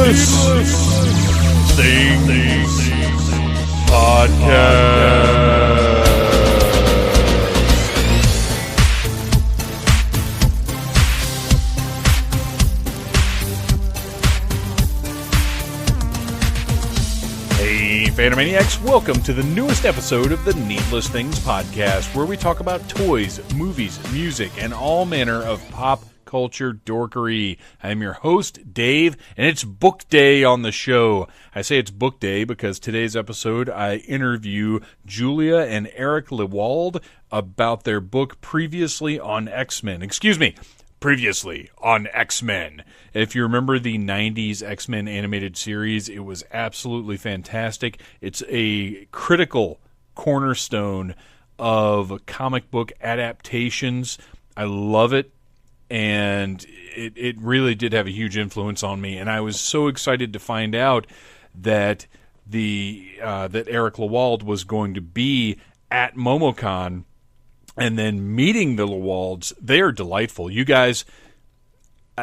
Things Podcast. Hey, Phantomaniacs, welcome to the newest episode of the Needless Things Podcast, where we talk about toys, movies, music, and all manner of pop culture dorkery. I'm your host, Dave, and it's book day on the show. I say it's book day because today's episode I interview Julia and Eric Lewald about their book Previously on X-Men. Previously on X-Men. If you remember the 90s X-Men animated series, it was absolutely fantastic. It's a critical cornerstone of comic book adaptations. I love it. And it really did have a huge influence on me, and I was so excited to find out that that Eric Lewald was going to be at MomoCon, and then meeting the Lewalds. They are delightful. You guys,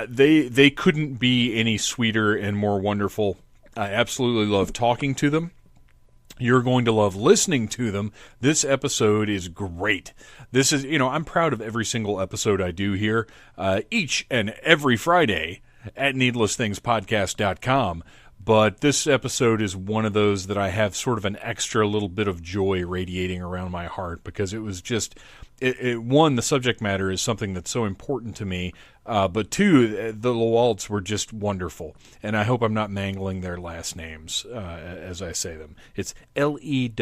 they couldn't be any sweeter and more wonderful. I absolutely love talking to them. You're going to love listening to them. This episode is great. This is, I'm proud of every single episode I do here, each and every Friday at needlessthingspodcast.com. But this episode is one of those that I have sort of an extra little bit of joy radiating around my heart, because it was just, one, the subject matter is something that's so important to me, but two, the Lewalds were just wonderful. And I hope I'm not mangling their last names as I say them. It's Lewald.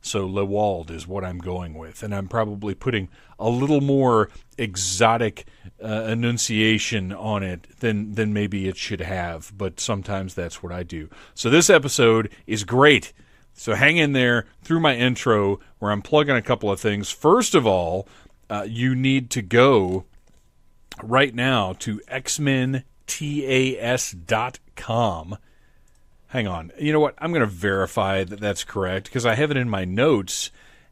So Lewald is what I'm going with, and I'm probably putting a little more exotic enunciation on it than maybe it should have, but sometimes that's what I do. So this episode is great. So hang in there through my intro where I'm plugging a couple of things. First of all, you need to go right now to xmentas.com. Hang on. You know what? I'm going to verify that that's correct, because I have it in my notes,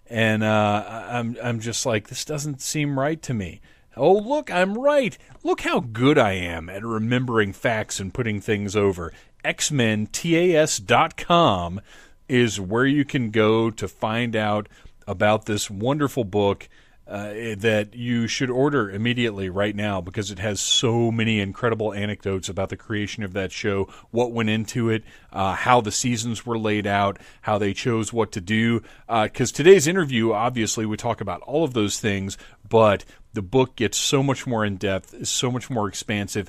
and I'm just like, this doesn't seem right to me. Oh, look, I'm right. Look how good I am at remembering facts and putting things over. xmentas.com is where you can go to find out about this wonderful book that you should order immediately right now, because it has so many incredible anecdotes about the creation of that show, what went into it, how the seasons were laid out, how they chose what to do. Because today's interview, obviously, we talk about all of those things, but the book gets so much more in-depth, is so much more expansive.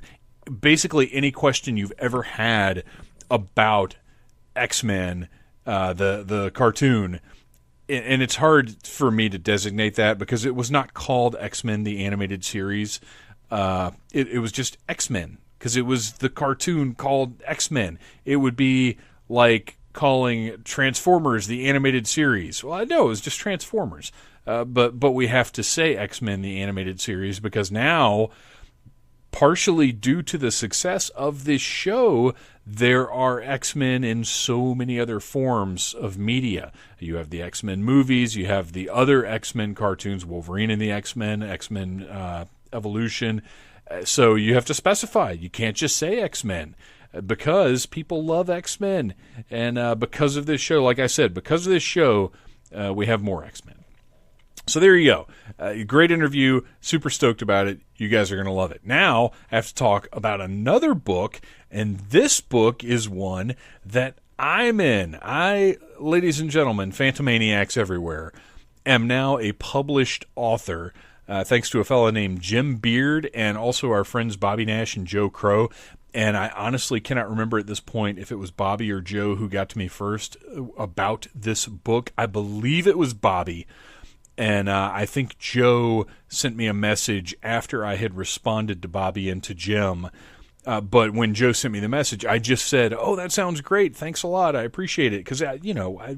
Basically, any question you've ever had about X-Men, the cartoon, and it's hard for me to designate that because it was not called X-Men, the animated series. It was just X-Men, because it was the cartoon called X-Men. It would be like calling Transformers the animated series. Well, I know it was just Transformers, but we have to say X-Men, the animated series, because now, partially due to the success of this show, there are X-Men in so many other forms of media. You have the X-Men movies, you have the other X-Men cartoons, Wolverine and the X-Men, X-Men Evolution. So you have to specify. You can't just say X-Men, because people love X-Men. And because of this show, like I said, because of this show, we have more X-Men. So there you go. Great interview. Super stoked about it. You guys are going to love it. Now, I have to talk about another book, and this book is one that I'm in. I, ladies and gentlemen, Phantomaniacs everywhere, am now a published author, thanks to a fellow named Jim Beard and also our friends Bobby Nash and Joe Crow. And I honestly cannot remember at this point if it was Bobby or Joe who got to me first about this book. I believe it was Bobby. And I think Joe sent me a message after I had responded to Bobby and to Jim. But when Joe sent me the message, I just said, "Oh, that sounds great. Thanks a lot. I appreciate it." Because,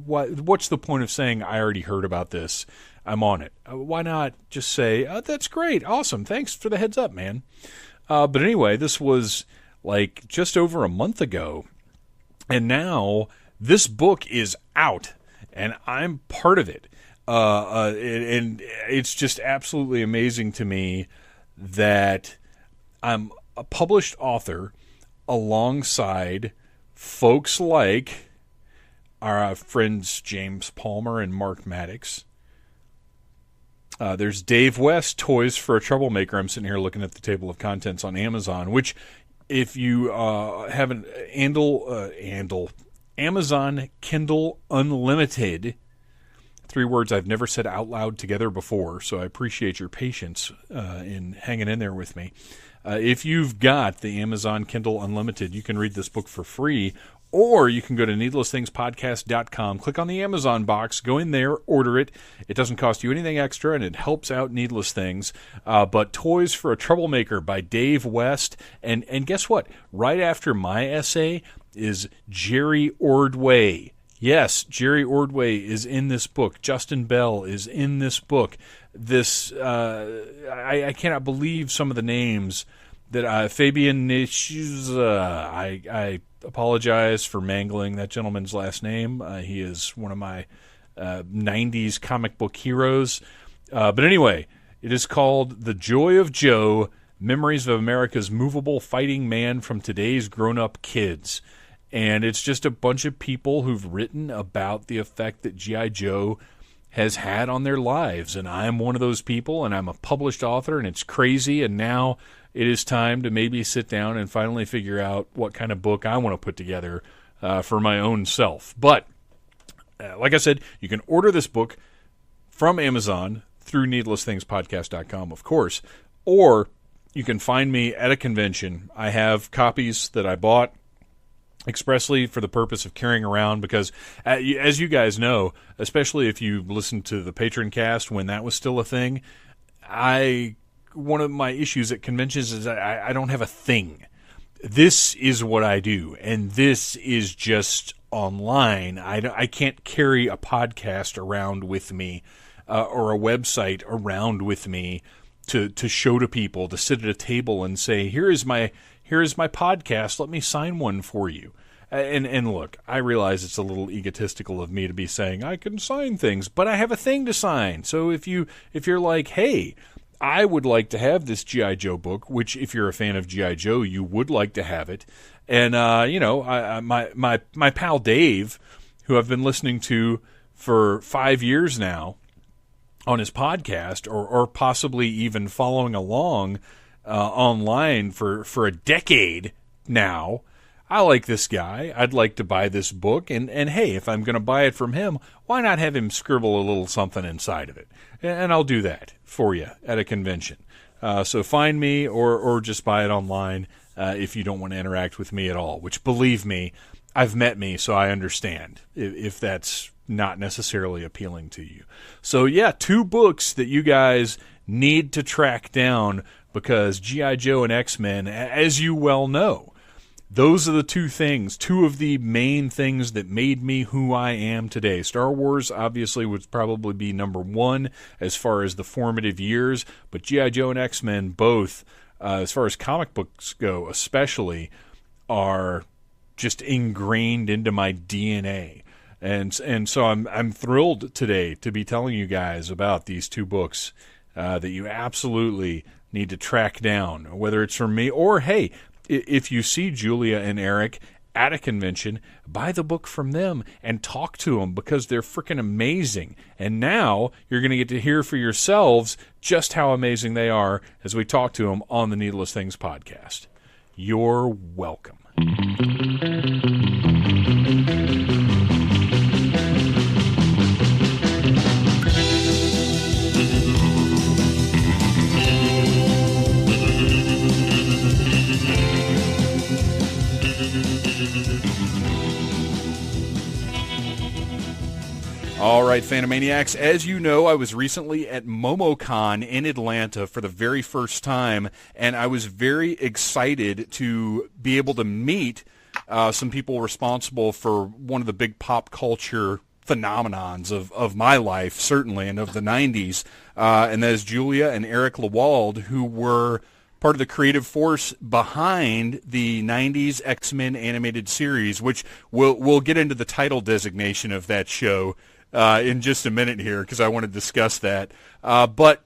what's the point of saying I already heard about this? I'm on it. Why not just say, "That's great. Awesome. Thanks for the heads up, man." But anyway, this was like just over a month ago. And now this book is out, and I'm part of it. And it's just absolutely amazing to me that I'm a published author alongside folks like our friends James Palmer and Mark Maddox. There's Dave West, Toys for a Troublemaker. I'm sitting here looking at the table of contents on Amazon, which if you have an Amazon Kindle Unlimited, 3 words I've never said out loud together before, so I appreciate your patience in hanging in there with me. If you've got the Amazon Kindle Unlimited, you can read this book for free, or you can go to needlessthingspodcast.com, click on the Amazon box, go in there, order it. It doesn't cost you anything extra, and it helps out Needless Things. But Toys for a Troublemaker by Dave West. And guess what? Right after my essay is Jerry Ordway. Yes, Jerry Ordway is in this book. Justin Bell is in this book. I cannot believe some of the names that Fabian Nishuza. I apologize for mangling that gentleman's last name. He is one of my 90s comic book heroes. But anyway, it is called The Joy of Joe, Memories of America's Movable Fighting Man from Today's Grown-Up Kids. And it's just a bunch of people who've written about the effect that G.I. Joe has had on their lives. And I'm one of those people, and I'm a published author, and it's crazy. And now it is time to maybe sit down and finally figure out what kind of book I want to put together for my own self. But, like I said, you can order this book from Amazon through needlessthingspodcast.com, of course, or you can find me at a convention. I have copies that I bought expressly for the purpose of carrying around because, as you guys know, especially if you listened to the Patron cast when that was still a thing, one of my issues at conventions is I don't have a thing. This is what I do, and this is just online. I can't carry a podcast around with me or a website around with me to show to people, to sit at a table and say, here is my podcast, let me sign one for you. And look, I realize it's a little egotistical of me to be saying I can sign things, but I have a thing to sign. So if you're like, hey, I would like to have this G.I. Joe book, which if you're a fan of G.I. Joe, you would like to have it. And my pal Dave, who I've been listening to for 5 years now on his podcast, or possibly even following along online for a decade now. I like this guy. I'd like to buy this book. And hey, if I'm going to buy it from him, why not have him scribble a little something inside of it? And I'll do that for you at a convention. So find me or just buy it online if you don't want to interact with me at all, which, believe me, I've met me, so I understand if that's not necessarily appealing to you. So yeah, 2 books that you guys need to track down because G.I. Joe and X-Men, as you well know, those are the 2 things, 2 of the main things that made me who I am today. Star Wars obviously would probably be number 1 as far as the formative years, but G.I. Joe and X-Men both, as far as comic books go especially, are just ingrained into my DNA. And so I'm thrilled today to be telling you guys about these 2 books that you absolutely need to track down, whether it's from me or, hey, if you see Julia and Eric at a convention, buy the book from them and talk to them because they're freaking amazing. And now you're going to get to hear for yourselves just how amazing they are as we talk to them on the Needless Things podcast. You're welcome. All right, Phantomaniacs, as you know, I was recently at MomoCon in Atlanta for the very first time, and I was very excited to be able to meet some people responsible for one of the big pop culture phenomenons of my life, certainly, and of the 90s, and that is Julia and Eric Lewald, who were part of the creative force behind the 90s X-Men animated series, which we'll get into the title designation of that show in just a minute here because I want to discuss that. But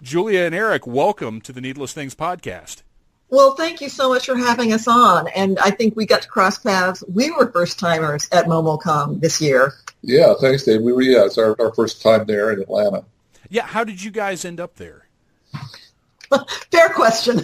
Julia and Eric, welcome to the Needless Things podcast. Well, thank you so much for having us on. And I think we got to cross paths. We were first-timers at MomoCon this year. Yeah, thanks, Dave. It's our first time there in Atlanta. Yeah, how did you guys end up there? Fair question.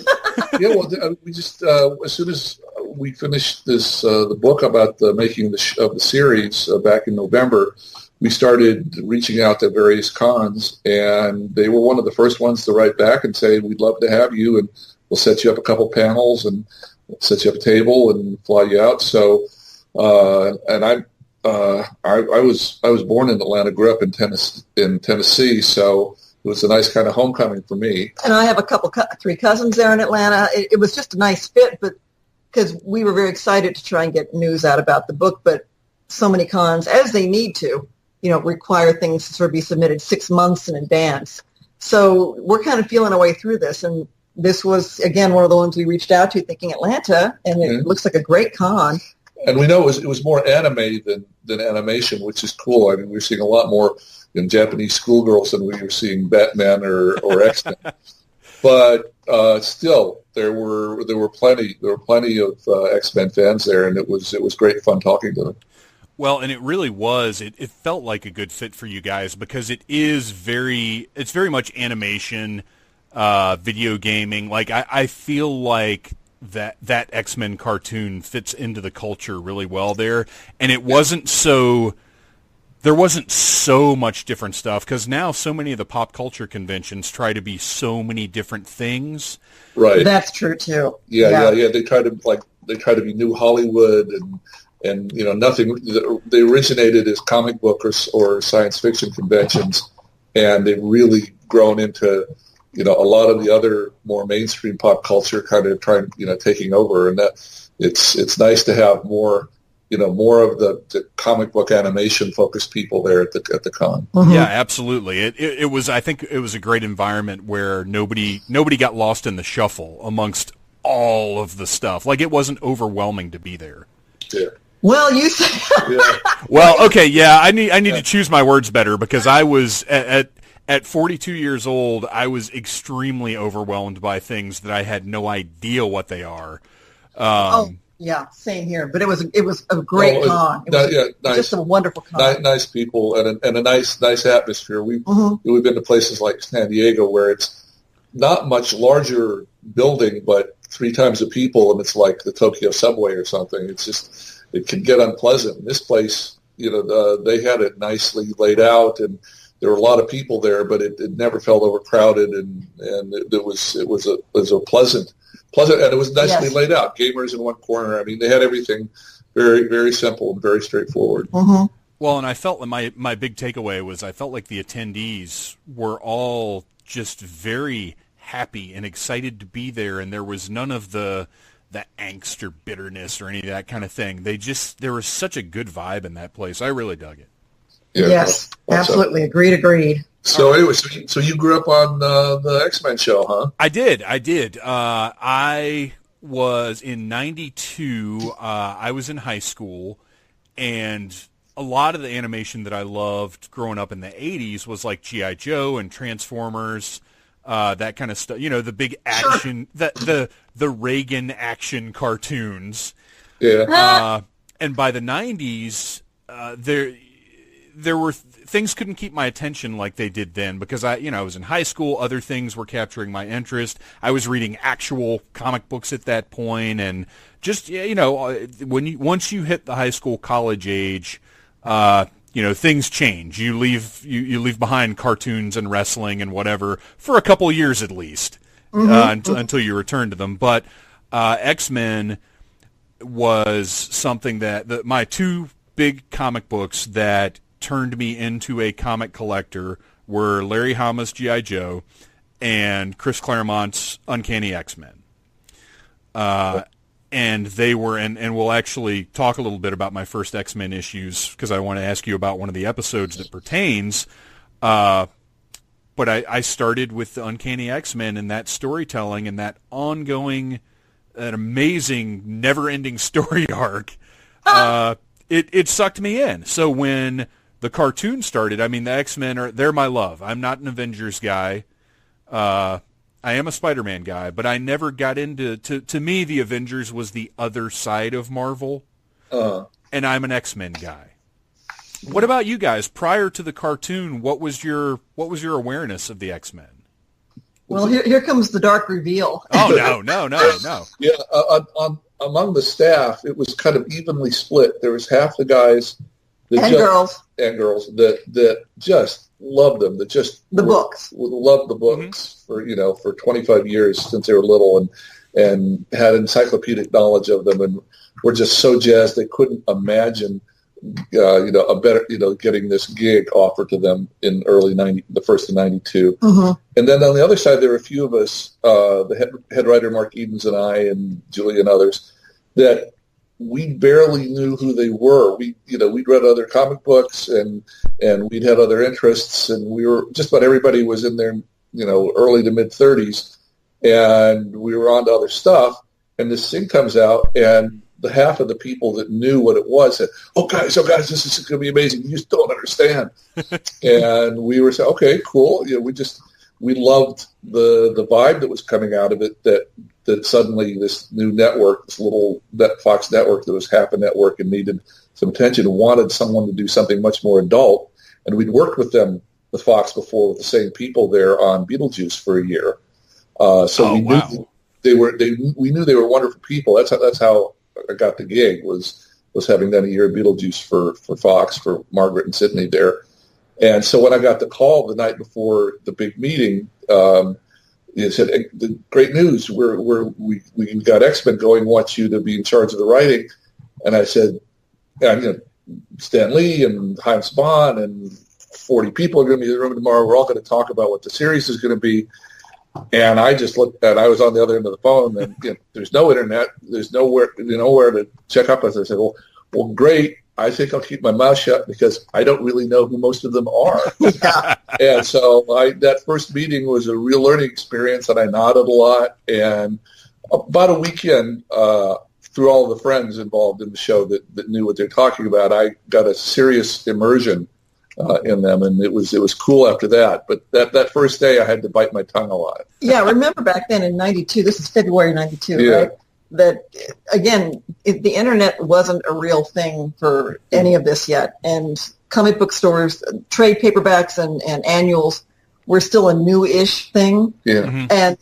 Yeah, well, we just as soon as we finished the book about the making of the series back in November, we started reaching out to various cons, and they were one of the first ones to write back and say, "We'd love to have you, and we'll set you up a couple panels and set you up a table and fly you out." So, and I was born in Atlanta, grew up in Tennessee, so it was a nice kind of homecoming for me. And I have three cousins there in Atlanta. It was just a nice fit, but because we were very excited to try and get news out about the book, but so many cons, as they need to, require things to sort of be submitted 6 months in advance. So we're kind of feeling our way through this, and this was, again, one of the ones we reached out to thinking Atlanta, and it looks like a great con. And we know it was more anime than animation, which is cool. I mean, we're seeing a lot more Japanese schoolgirls than we were seeing Batman or X-Men. But still, there were plenty of X-Men fans there, and it was great fun talking to them. Well, and it really was. It felt like a good fit for you guys because it's very much animation, video gaming. Like I feel like that X-Men cartoon fits into the culture really well there, and there wasn't so much different stuff because now so many of the pop culture conventions try to be so many different things. Right. That's true too. Yeah. They try to be New Hollywood and nothing. They originated as comic book or science fiction conventions, and they've really grown into a lot of the other more mainstream pop culture kind of taking over, and that it's nice to have more of the comic book animation focused people there at the con. Mm-hmm. Yeah, absolutely. It was. I think it was a great environment where nobody got lost in the shuffle amongst all of the stuff. Like it wasn't overwhelming to be there. Yeah. Well, you say. Yeah. Well, okay, yeah. I need to choose my words better because I was at 42 years old. I was extremely overwhelmed by things that I had no idea what they are. Yeah, same here. But it was a great con. It was nice, just a wonderful con. Nice people and a nice atmosphere. We've been to places like San Diego where it's not much larger building, but 3 times the people, and it's like the Tokyo subway or something. It's just it can get unpleasant. This place, they had it nicely laid out, and there were a lot of people there, but it never felt overcrowded, and it was a pleasant, and it was nicely laid out. Gamers in one corner. I mean, they had everything very, very simple and very straightforward. Mm-hmm. Well, and I felt that my big takeaway was I felt like the attendees were all just very happy and excited to be there, and there was none of the angst or bitterness or any of that kind of thing. There was such a good vibe in that place. I really dug it. Yeah, yes, absolutely. Agreed. So anyway, so you grew up on the X-Men show, huh? I did. I was in 92. I was in high school, and a lot of the animation that I loved growing up in the 80s was like G.I. Joe and Transformers, that kind of stuff. The big action, the Reagan action cartoons. Yeah. And by the 90s, there were things couldn't keep my attention like they did then because I was in high school. Other things were capturing my interest. I was reading actual comic books at that point, and just once you hit the high school college age, things change. You leave behind cartoons and wrestling and whatever for a couple years at least, until you return to them. But X-Men was something that my 2 big comic books that turned me into a comic collector were Larry Hama's G.I. Joe and Chris Claremont's Uncanny X-Men. And they were, and we'll actually talk a little bit about my first X-Men issues because I want to ask you about one of the episodes that pertains. But I started with the Uncanny X-Men and that storytelling and that ongoing, an amazing, never-ending story arc. It sucked me in. So when the cartoon started, I mean, the X-Men they're my love. I'm not an Avengers guy. I am a Spider-Man guy, but I never got into to me the Avengers was the other side of Marvel, and I'm an X-Men guy. What about you guys? Prior to the cartoon, what was your awareness of the X-Men? Well, here comes the dark reveal. Oh no! Yeah, among the staff, it was kind of evenly split. There was half the guys girls that just loved them, that just books, loved the books for 25 years since they were little, and had encyclopedic knowledge of them, and were just so jazzed they couldn't imagine a better getting this gig offered to them in the first of '92. And then on the other side, there were a few of us, the head writer Mark Edens and I and Julie and others, that we barely knew who they were. We'd read other comic books and we'd had other interests, and we were just about everybody was in their early to mid 30s, and we were on to other stuff. And this thing comes out, and the half of the people that knew what it was said, "Oh guys, this is going to be amazing. You just don't understand." And we were saying, "Okay, cool." We loved the vibe that was coming out of it. That suddenly this new network, this little Fox network that was half a network and needed some attention, wanted someone to do something much more adult. And we'd worked with them, with Fox, before, with the same people there on Beetlejuice for a year. We knew they were wonderful people. That's how I got the gig, was having done a year of Beetlejuice for Fox, for Margaret and Sydney there. And so when I got the call the night before the big meeting, it said, "Hey, the great news, we got X-Men going, want you to be in charge of the writing." And I said, Stan Lee and Chaim Saban and 40 people are going to be in the room tomorrow. We're all going to talk about what the series is going to be. And I just looked, and I was on the other end of the phone, and there's no internet, there's nowhere to check up with. I said, well, great. I think I'll keep my mouth shut because I don't really know who most of them are. And so that first meeting was a real learning experience, and I nodded a lot. And about a weekend, through all of the friends involved in the show that knew what they're talking about, I got a serious immersion in them, and it was cool after that. But that first day, I had to bite my tongue a lot. Yeah, remember back then in '92, this is February '92, right? That, again, the internet wasn't a real thing for any of this yet. And comic book stores, trade paperbacks and annuals were still a new-ish thing. Yeah. Mm-hmm. And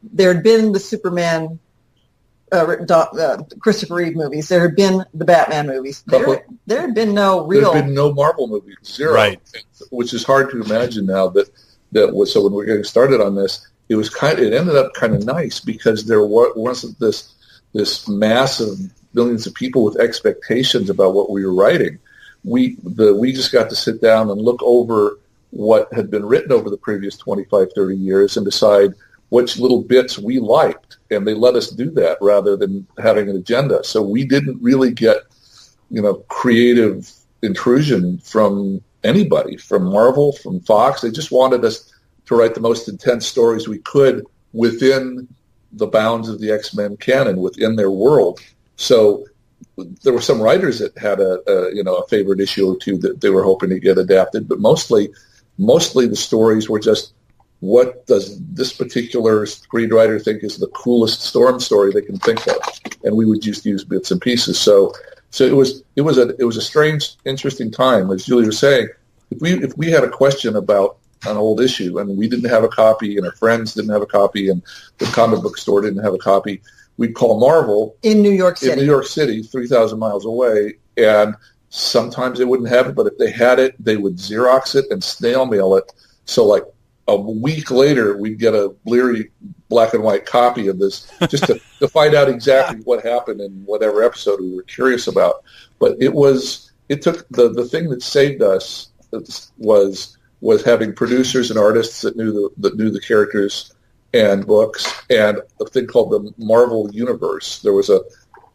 there had been the Superman, Christopher Reeve movies. There had been the Batman movies. There had been no real... There had been no Marvel movies, zero. Right. Which is hard to imagine now. So when we were getting started on this, it ended up kind of nice because there wasn't this mass of millions of people with expectations about what we were writing. We just got to sit down and look over what had been written over the previous 25, 30 years and decide which little bits we liked. And they let us do that rather than having an agenda. So we didn't really get, creative intrusion from anybody, from Marvel, from Fox. They just wanted us to write the most intense stories we could within the bounds of the X-Men canon, within their world. So there were some writers that had a favorite issue or two that they were hoping to get adapted, but mostly the stories were just, what does this particular screenwriter think is the coolest Storm story they can think of, and we would just use bits and pieces. So it was a strange, interesting time, as Julie was saying. If we had a question about an old issue and we didn't have a copy and our friends didn't have a copy and the comic book store didn't have a copy, we'd call Marvel in New York City, 3,000 miles away, and sometimes they wouldn't have it, but if they had it, they would Xerox it and snail mail it. So like a week later, we'd get a bleary black and white copy of this just to find out exactly what happened in whatever episode we were curious about. But it took the thing that saved us was having producers and artists that knew the characters and books, and a thing called the Marvel Universe. There was a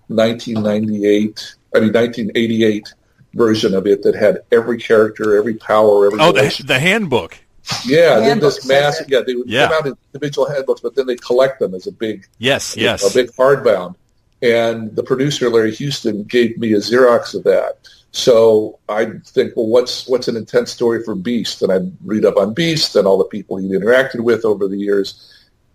1988 version of it that had every character, every power, every relation. The handbook. Yeah, then this massive. Yeah, they would come out in individual handbooks, but then they collect them as a big. Yes. A big hardbound. And the producer Larry Houston gave me a Xerox of that. So I'd think, well, what's an intense story for Beast? And I'd read up on Beast and all the people he'd interacted with over the years.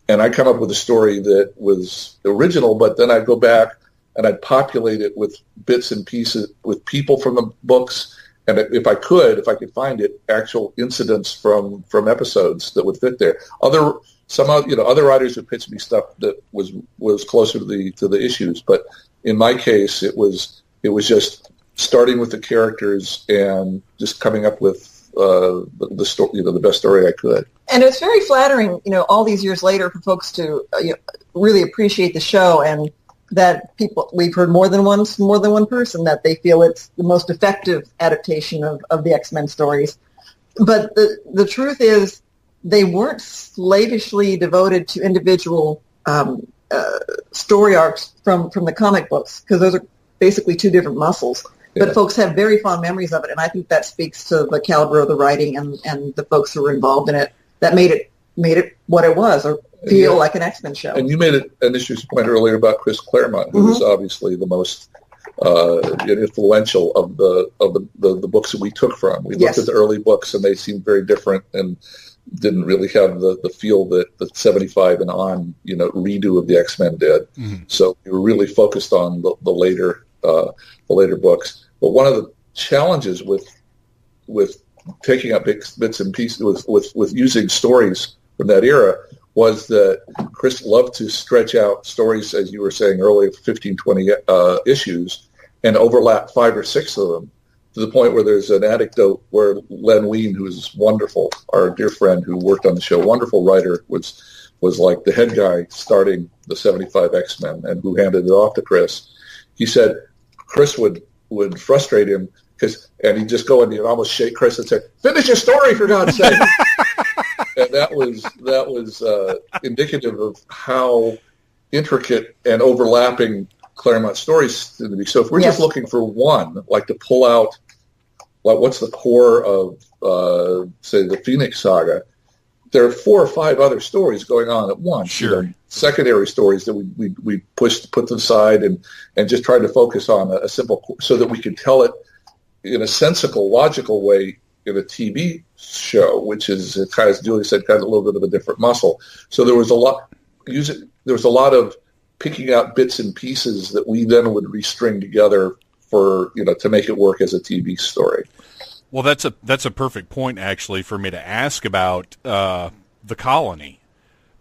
and I come up with a story that was original, but then I'd go back and I'd populate it with bits and pieces, with people from the books, and if I could find it, actual incidents from episodes that would fit there. Other writers would pitch me stuff that was closer to the issues, but in my case, it was just starting with the characters and just coming up with the story, the best story I could. And it's very flattering, all these years later, for folks to really appreciate the show, and that we've heard more than one person that they feel it's the most effective adaptation of the X-Men stories. But the truth is, they weren't slavishly devoted to individual story arcs from the comic books, because those are basically two different muscles. But folks have very fond memories of it, and I think that speaks to the caliber of the writing and the folks who were involved in it that made it what it was, or feel like an X-Men show. And you made an issue point earlier about Chris Claremont, who was obviously the most influential of the books that we took from. We looked at the early books, and they seemed very different and didn't really have the feel that the 75 and on redo of the X-Men did. Mm-hmm. So we were really focused on the later books. But one of the challenges with taking up bits and pieces with using stories from that era was that Chris loved to stretch out stories, as you were saying earlier, 15, 20 issues, and overlap 5 or 6 of them, to the point where there's an anecdote where Len Wein, who is wonderful, our dear friend who worked on the show, wonderful writer, was like the head guy starting the 75 X-Men, and who handed it off to Chris. He said Chris would frustrate him, and he'd just go and he'd almost shake Chris and say, "Finish your story, for God's sake!" And that was indicative of how intricate and overlapping Claremont stories tend to be. So if we're just looking for one, like to pull out, like what's the core of, say, the Phoenix Saga, there are 4 or 5 other stories going on at once. Sure. Secondary stories that we put to the side and just tried to focus on a simple, so that we could tell it in a sensible, logical way in a TV show, which is, as Julie said, kind of a little bit of a different muscle. So there was a lot of picking out bits and pieces that we then would restring together for to make it work as a TV story. Well, that's a perfect point, actually, for me to ask about the Colony,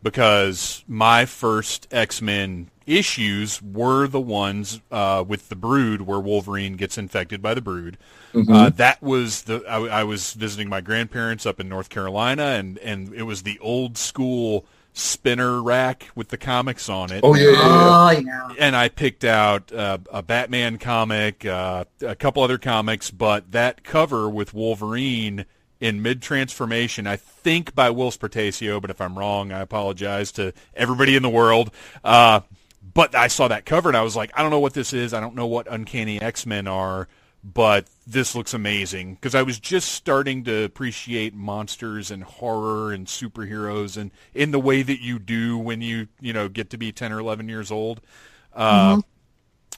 because my first X-Men issues were the ones with the Brood, where Wolverine gets infected by the Brood. Mm-hmm. That was I was visiting my grandparents up in North Carolina, and it was the old school spinner rack with the comics on it. Oh, yeah. And I picked out a Batman comic, a couple other comics, but that cover with Wolverine in mid-transformation, I think by Will Spertasio, but if I'm wrong, I apologize to everybody in the world. But I saw that cover, and I was like, I don't know what this is. I don't know what Uncanny X-Men are, but this looks amazing, because I was just starting to appreciate monsters and horror and superheroes, and in the way that you do when you get to be 10 or 11 years old.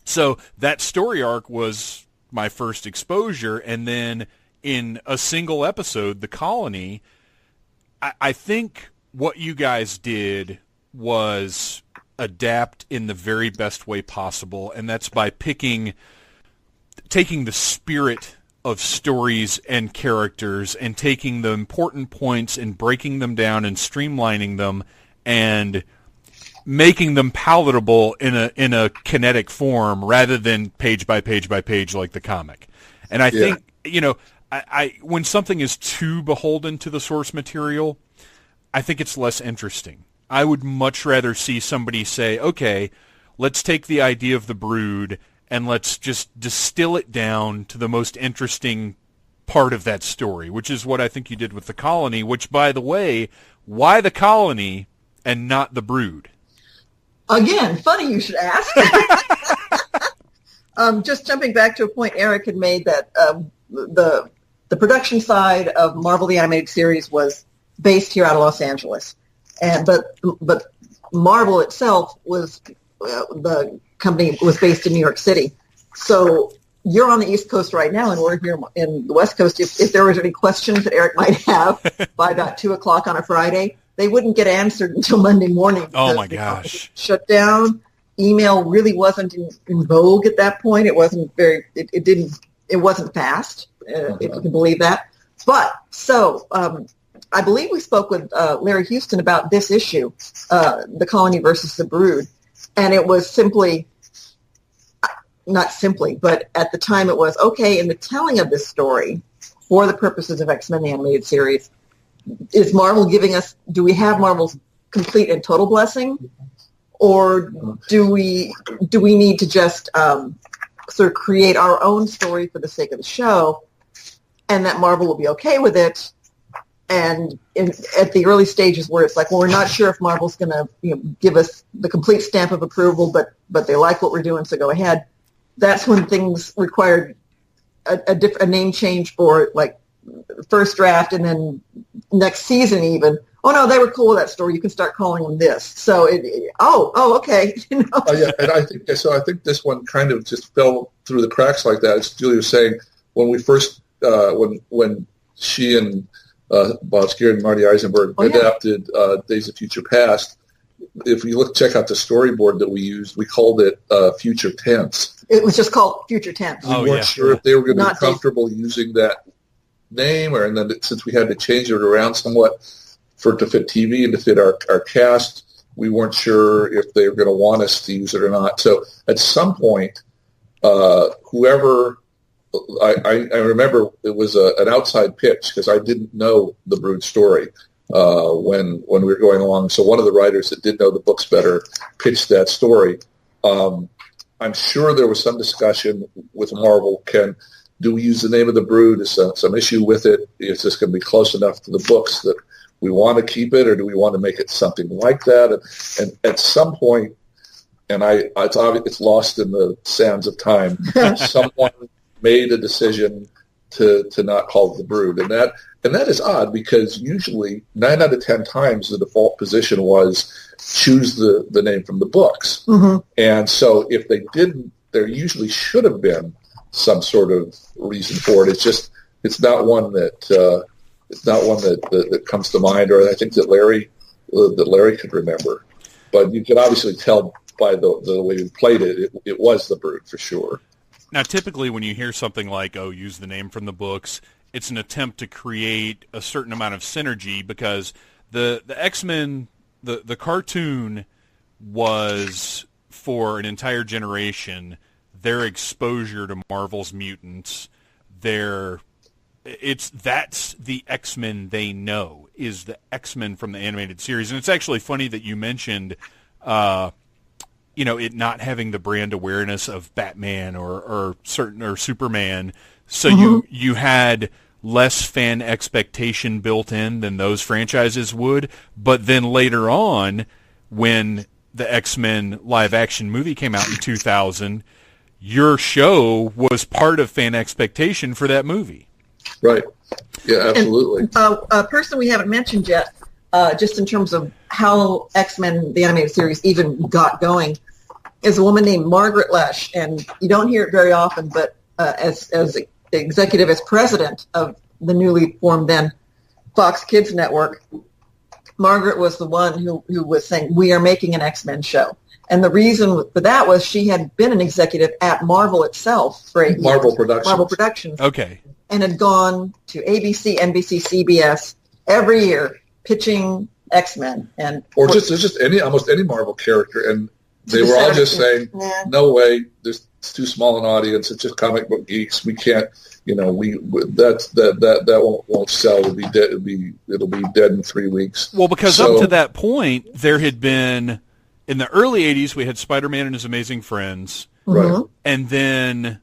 So that story arc was my first exposure, and then in a single episode, The Colony, I think what you guys did was adapt in the very best way possible, and that's by taking the spirit of stories and characters and taking the important points and breaking them down and streamlining them and making them palatable in a kinetic form rather than page by page by page like the comic. And I think, I when something is too beholden to the source material, I think it's less interesting. I would much rather see somebody say, okay, let's take the idea of the Brood and let's just distill it down to the most interesting part of that story, which is what I think you did with The Colony, which, by the way, why The Colony and not the Brood? Again, funny you should ask. Just jumping back to a point Eric had made, that the production side of Marvel the Animated Series was based here out of Los Angeles. But Marvel itself was the company was based in New York City. So you're on the East Coast right now, and we're here in the West Coast. If there was any questions that Eric might have by about 2:00 on a Friday, they wouldn't get answered until Monday morning. Oh my gosh! Shut down. Email really wasn't in vogue at that point. It wasn't it wasn't fast, if you can believe that. But so I believe we spoke with Larry Houston about this issue, the colony versus the brood, and it was not simply, but at the time it was, okay, in the telling of this story, for the purposes of X-Men the Animated Series, is Marvel giving us, do we have Marvel's complete and total blessing? Or do we need to just sort of create our own story for the sake of the show, and that Marvel will be okay with it? And at the early stages where it's like, well, we're not sure if Marvel's going to give us the complete stamp of approval, but they like what we're doing, so go ahead. That's when things required a name change for like first draft, and then next season even. Oh no, they were cool with that story. You can start calling them this. So okay. Yeah, and I think so. I think this one kind of just fell through the cracks like that. As Julie was saying, when we first when she and Bob Skir and Marty Eisenberg adapted Days of Future Past, if you check out the storyboard that we used, we called it Future Tense. It was just called Future Tense. We weren't sure if they were going to be comfortable using that name, and then since we had to change it around somewhat for it to fit TV and to fit our cast, we weren't sure if they were going to want us to use it or not. So at some point, whoever, I remember it was an outside pitch because I didn't know the Brood story when we were going along. So one of the writers that did know the books better pitched that story. I'm sure there was some discussion with Marvel. Do we use the name of the Brood? Is some issue with it? Is this going to be close enough to the books that we want to keep it, or do we want to make it something like that? And at some point, and it's lost in the sands of time, someone made a decision to not call it the Brood, and that is odd because usually 9 out of 10 times the default position was choose the name from the books, and so if they didn't, there usually should have been some sort of reason for it. It's not one that comes to mind, or I think that Larry could remember. But you can obviously tell by the way we played it, it was the Brood for sure. Now, typically when you hear something like, use the name from the books, it's an attempt to create a certain amount of synergy because the X-Men, the cartoon was, for an entire generation, their exposure to Marvel's Mutants, that's the X-Men they know, is the X-Men from the animated series. And it's actually funny that you mentioned, it not having the brand awareness of Batman or Superman. So you had less fan expectation built in than those franchises would. But then later on, when the X-Men live-action movie came out in 2000, your show was part of fan expectation for that movie. Right. Yeah, absolutely. And, a person we haven't mentioned yet, just in terms of how X-Men, the animated series, even got going, is a woman named Margaret Lesh. And you don't hear it very often, but as executive, as president of the newly formed then Fox Kids Network, Margaret was the one who was saying, we are making an X-Men show. And the reason for that was she had been an executive at Marvel itself for 8 years. Marvel Productions. Okay. And had gone to ABC, NBC, CBS every year pitching X-Men. Or just almost any Marvel character. And they were all just saying, no way, it's too small an audience. It's just comic book geeks. We can't, that won't sell. It'll be dead. It'll be dead in 3 weeks. Well, because up to that point, there had been, in the early 80s, we had Spider-Man and His Amazing Friends. Right. And then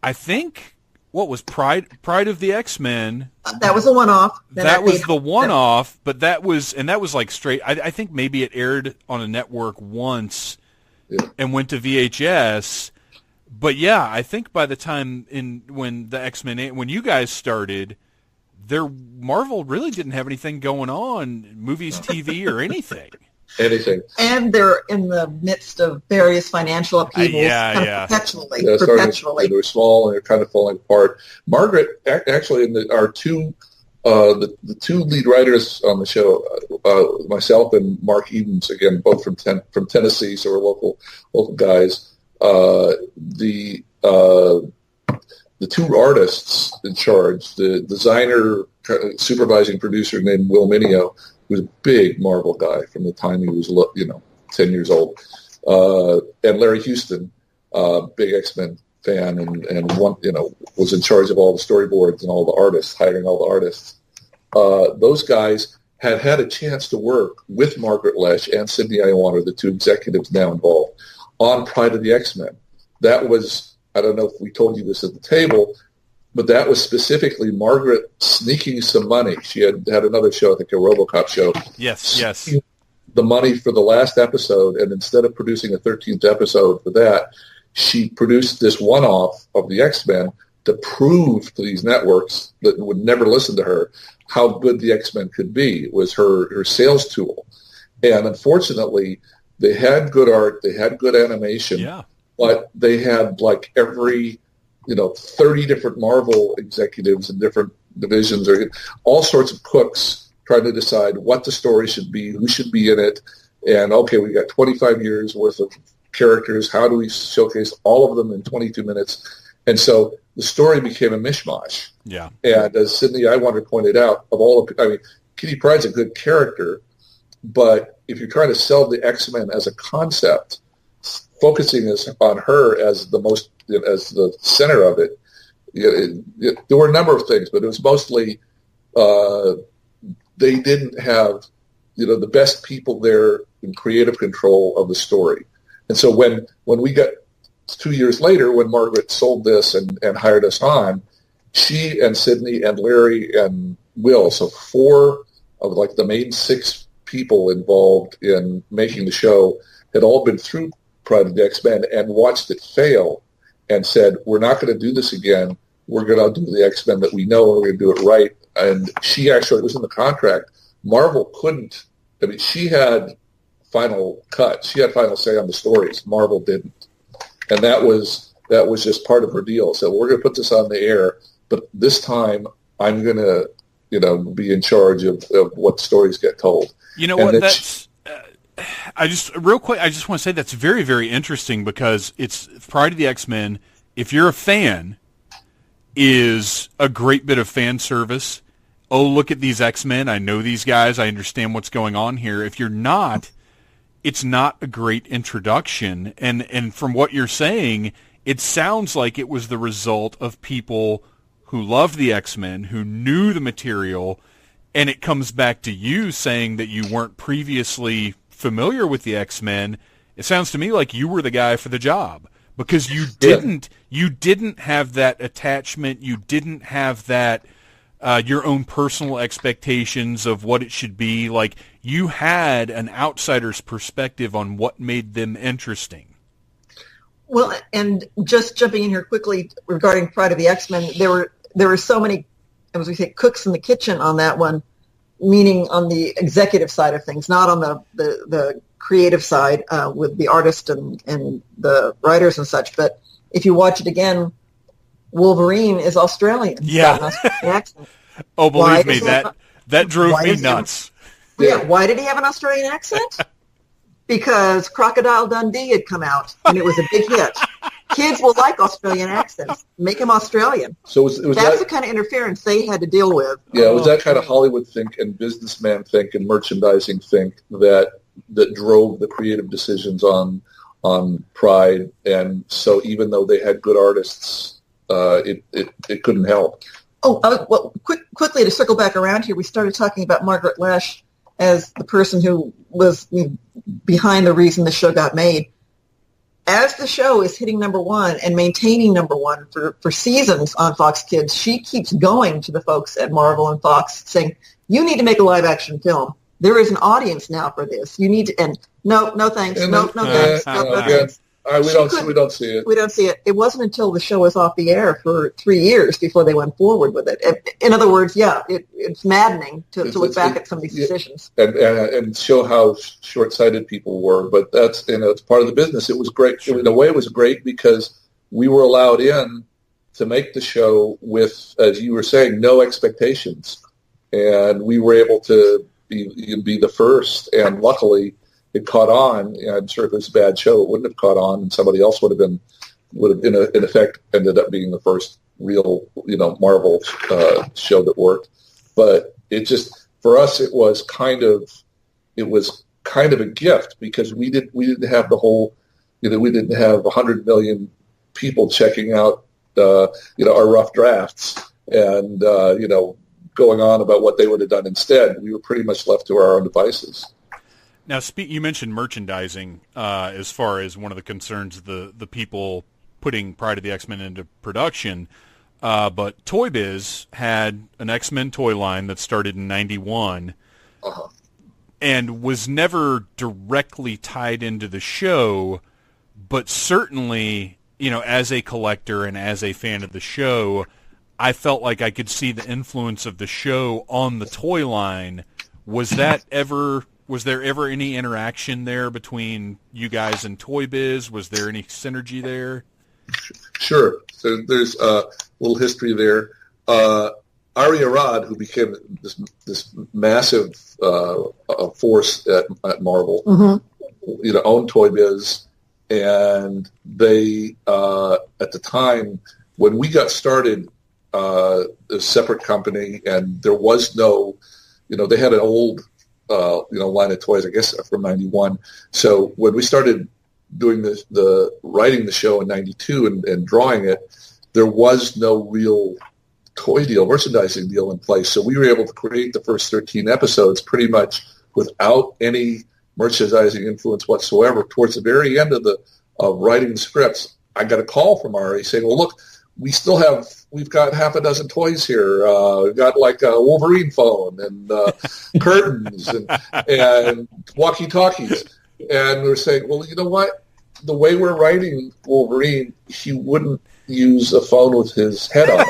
I think, what was Pride of the X-Men? That was a one-off. That was the one-off, but that was like straight, I think maybe it aired on a network once and went to VHS. But yeah, I think by the time when the X-Men, when you guys started, Marvel really didn't have anything going on, movies, TV, or anything. Anything. And they're in the midst of various financial upheavals perpetually. They were small and they're kind of falling apart. Margaret, actually, in our two The two lead writers on the show, myself and Mark Edens, again, both from Tennessee, so we're local guys. The two artists in charge, the designer, supervising producer named Will Mineo, who was a big Marvel guy from the time he was 10 years old, and Larry Houston, big X-Men fan, and one, was in charge of all the storyboards and all the artists, hiring all the artists. Those guys had a chance to work with Margaret Lesh and Sidney Iwanter, the two executives now involved, on Pride of the X-Men. That was, I don't know if we told you this at the table, but that was specifically Margaret sneaking some money. She had another show, I think a RoboCop show. Yes. The money for the last episode, and instead of producing a 13th episode for that, she produced this one-off of the X-Men to prove to these networks that would never listen to her how good the X-Men could be. It was her sales tool. And unfortunately, they had good art, they had good animation, but they had like every 30 different Marvel executives in different divisions, or all sorts of cooks trying to decide what the story should be, who should be in it, and okay, we got 25 years worth of characters. How do we showcase all of them in 22 minutes? And so the story became a mishmash. Yeah. And as Sidney Iwanter pointed out, Kitty Pryde's a good character, but if you're trying to sell the X-Men as a concept, focusing on her as as the center of it, there were a number of things, but it was mostly they didn't have the best people there in creative control of the story. And so when we got 2 years later, when Margaret sold this and hired us on, she and Sidney and Larry and Will, so 4 of like the main 6 people involved in making the show, had all been through Pride of the X-Men and watched it fail and said, we're not going to do this again. We're going to do the X-Men that we know, and we're going to do it right. And she actually, it was in the contract, Marvel couldn't. I mean, she had final cut. She had final say on the stories. Marvel didn't. And that was just part of her deal. So we're going to put this on the air, but this time I'm going to, be in charge of what stories get told. You know what? I just want to say that's very, very interesting, because it's Pride of the X-Men. If you're a fan, is a great bit of fan service. Oh, look at these X-Men. I know these guys. I understand what's going on here. If you're not, it's not a great introduction. And from what you're saying, it sounds like it was the result of people who loved the X-Men, who knew the material, and it comes back to you saying that you weren't previously familiar with the X-Men. It sounds to me like you were the guy for the job, because you didn't have that attachment. You didn't have that your own personal expectations of what it should be. Like, you had an outsider's perspective on what made them interesting. Well, and just jumping in here quickly regarding Pride of the X-Men, there were so many, as we say, cooks in the kitchen on that one, meaning on the executive side of things, not on the creative side with the artist and the writers and such. But if you watch it again, Wolverine is Australian. Yeah. Accent. Oh, believe me, that drove me nuts. Why did he have an Australian accent? Because Crocodile Dundee had come out, and it was a big hit. Kids will like Australian accents. Make them Australian. So was that's the kind of interference they had to deal with. Yeah, it was that kind of Hollywood think and businessman think and merchandising think that drove the creative decisions on Pride. And so even though they had good artists, it couldn't help. Oh, well, quickly to circle back around here, we started talking about Margaret Lesh as the person who was behind the reason the show got made. As the show is hitting number 1 and maintaining number 1 for seasons on Fox Kids, she keeps going to the folks at Marvel and Fox saying, you need to make a live-action film. There is an audience now for this. You need to, and no thanks, no thanks, no thanks. We don't see it. We don't see it. It wasn't until the show was off the air for 3 years before they went forward with it. In other words, it's maddening to look back at some of these decisions and show how short-sighted people were. But that's it's part of the business. It was great. In a way, it was great because we were allowed in to make the show with, as you were saying, no expectations. and we were able to be the first. And luckily, it caught on. I'm sure if it was a bad show, it wouldn't have caught on, and somebody else would have in effect ended up being the first real Marvel show that worked. But it just, for us, it was kind of a gift, because we didn't have the whole, we didn't have 100 million people checking out our rough drafts and going on about what they would have done instead. We were pretty much left to our own devices. Now, you mentioned merchandising as far as one of the concerns the people putting Pride of the X-Men into production. But Toy Biz had an X-Men toy line that started in 91 and was never directly tied into the show, but certainly, as a collector and as a fan of the show, I felt like I could see the influence of the show on the toy line. Was there ever any interaction there between you guys and Toy Biz? Was there any synergy there? Sure. So there's a little history there. Ari Arad, who became this massive force at Marvel, owned Toy Biz, and they at the time when we got started, a separate company, and there was no, they had an old line of toys, I guess, from 91. So when we started doing the writing the show in 92 and drawing it, there was no real toy deal, merchandising deal in place. So we were able to create the first 13 episodes pretty much without any merchandising influence whatsoever. Towards the very end of writing the scripts, I got a call from Ari saying, well, look, we've got half a dozen toys here. We've got like a Wolverine phone and curtains and walkie-talkies. And we were saying, well, you know what? The way we're writing Wolverine, he wouldn't use a phone with his head on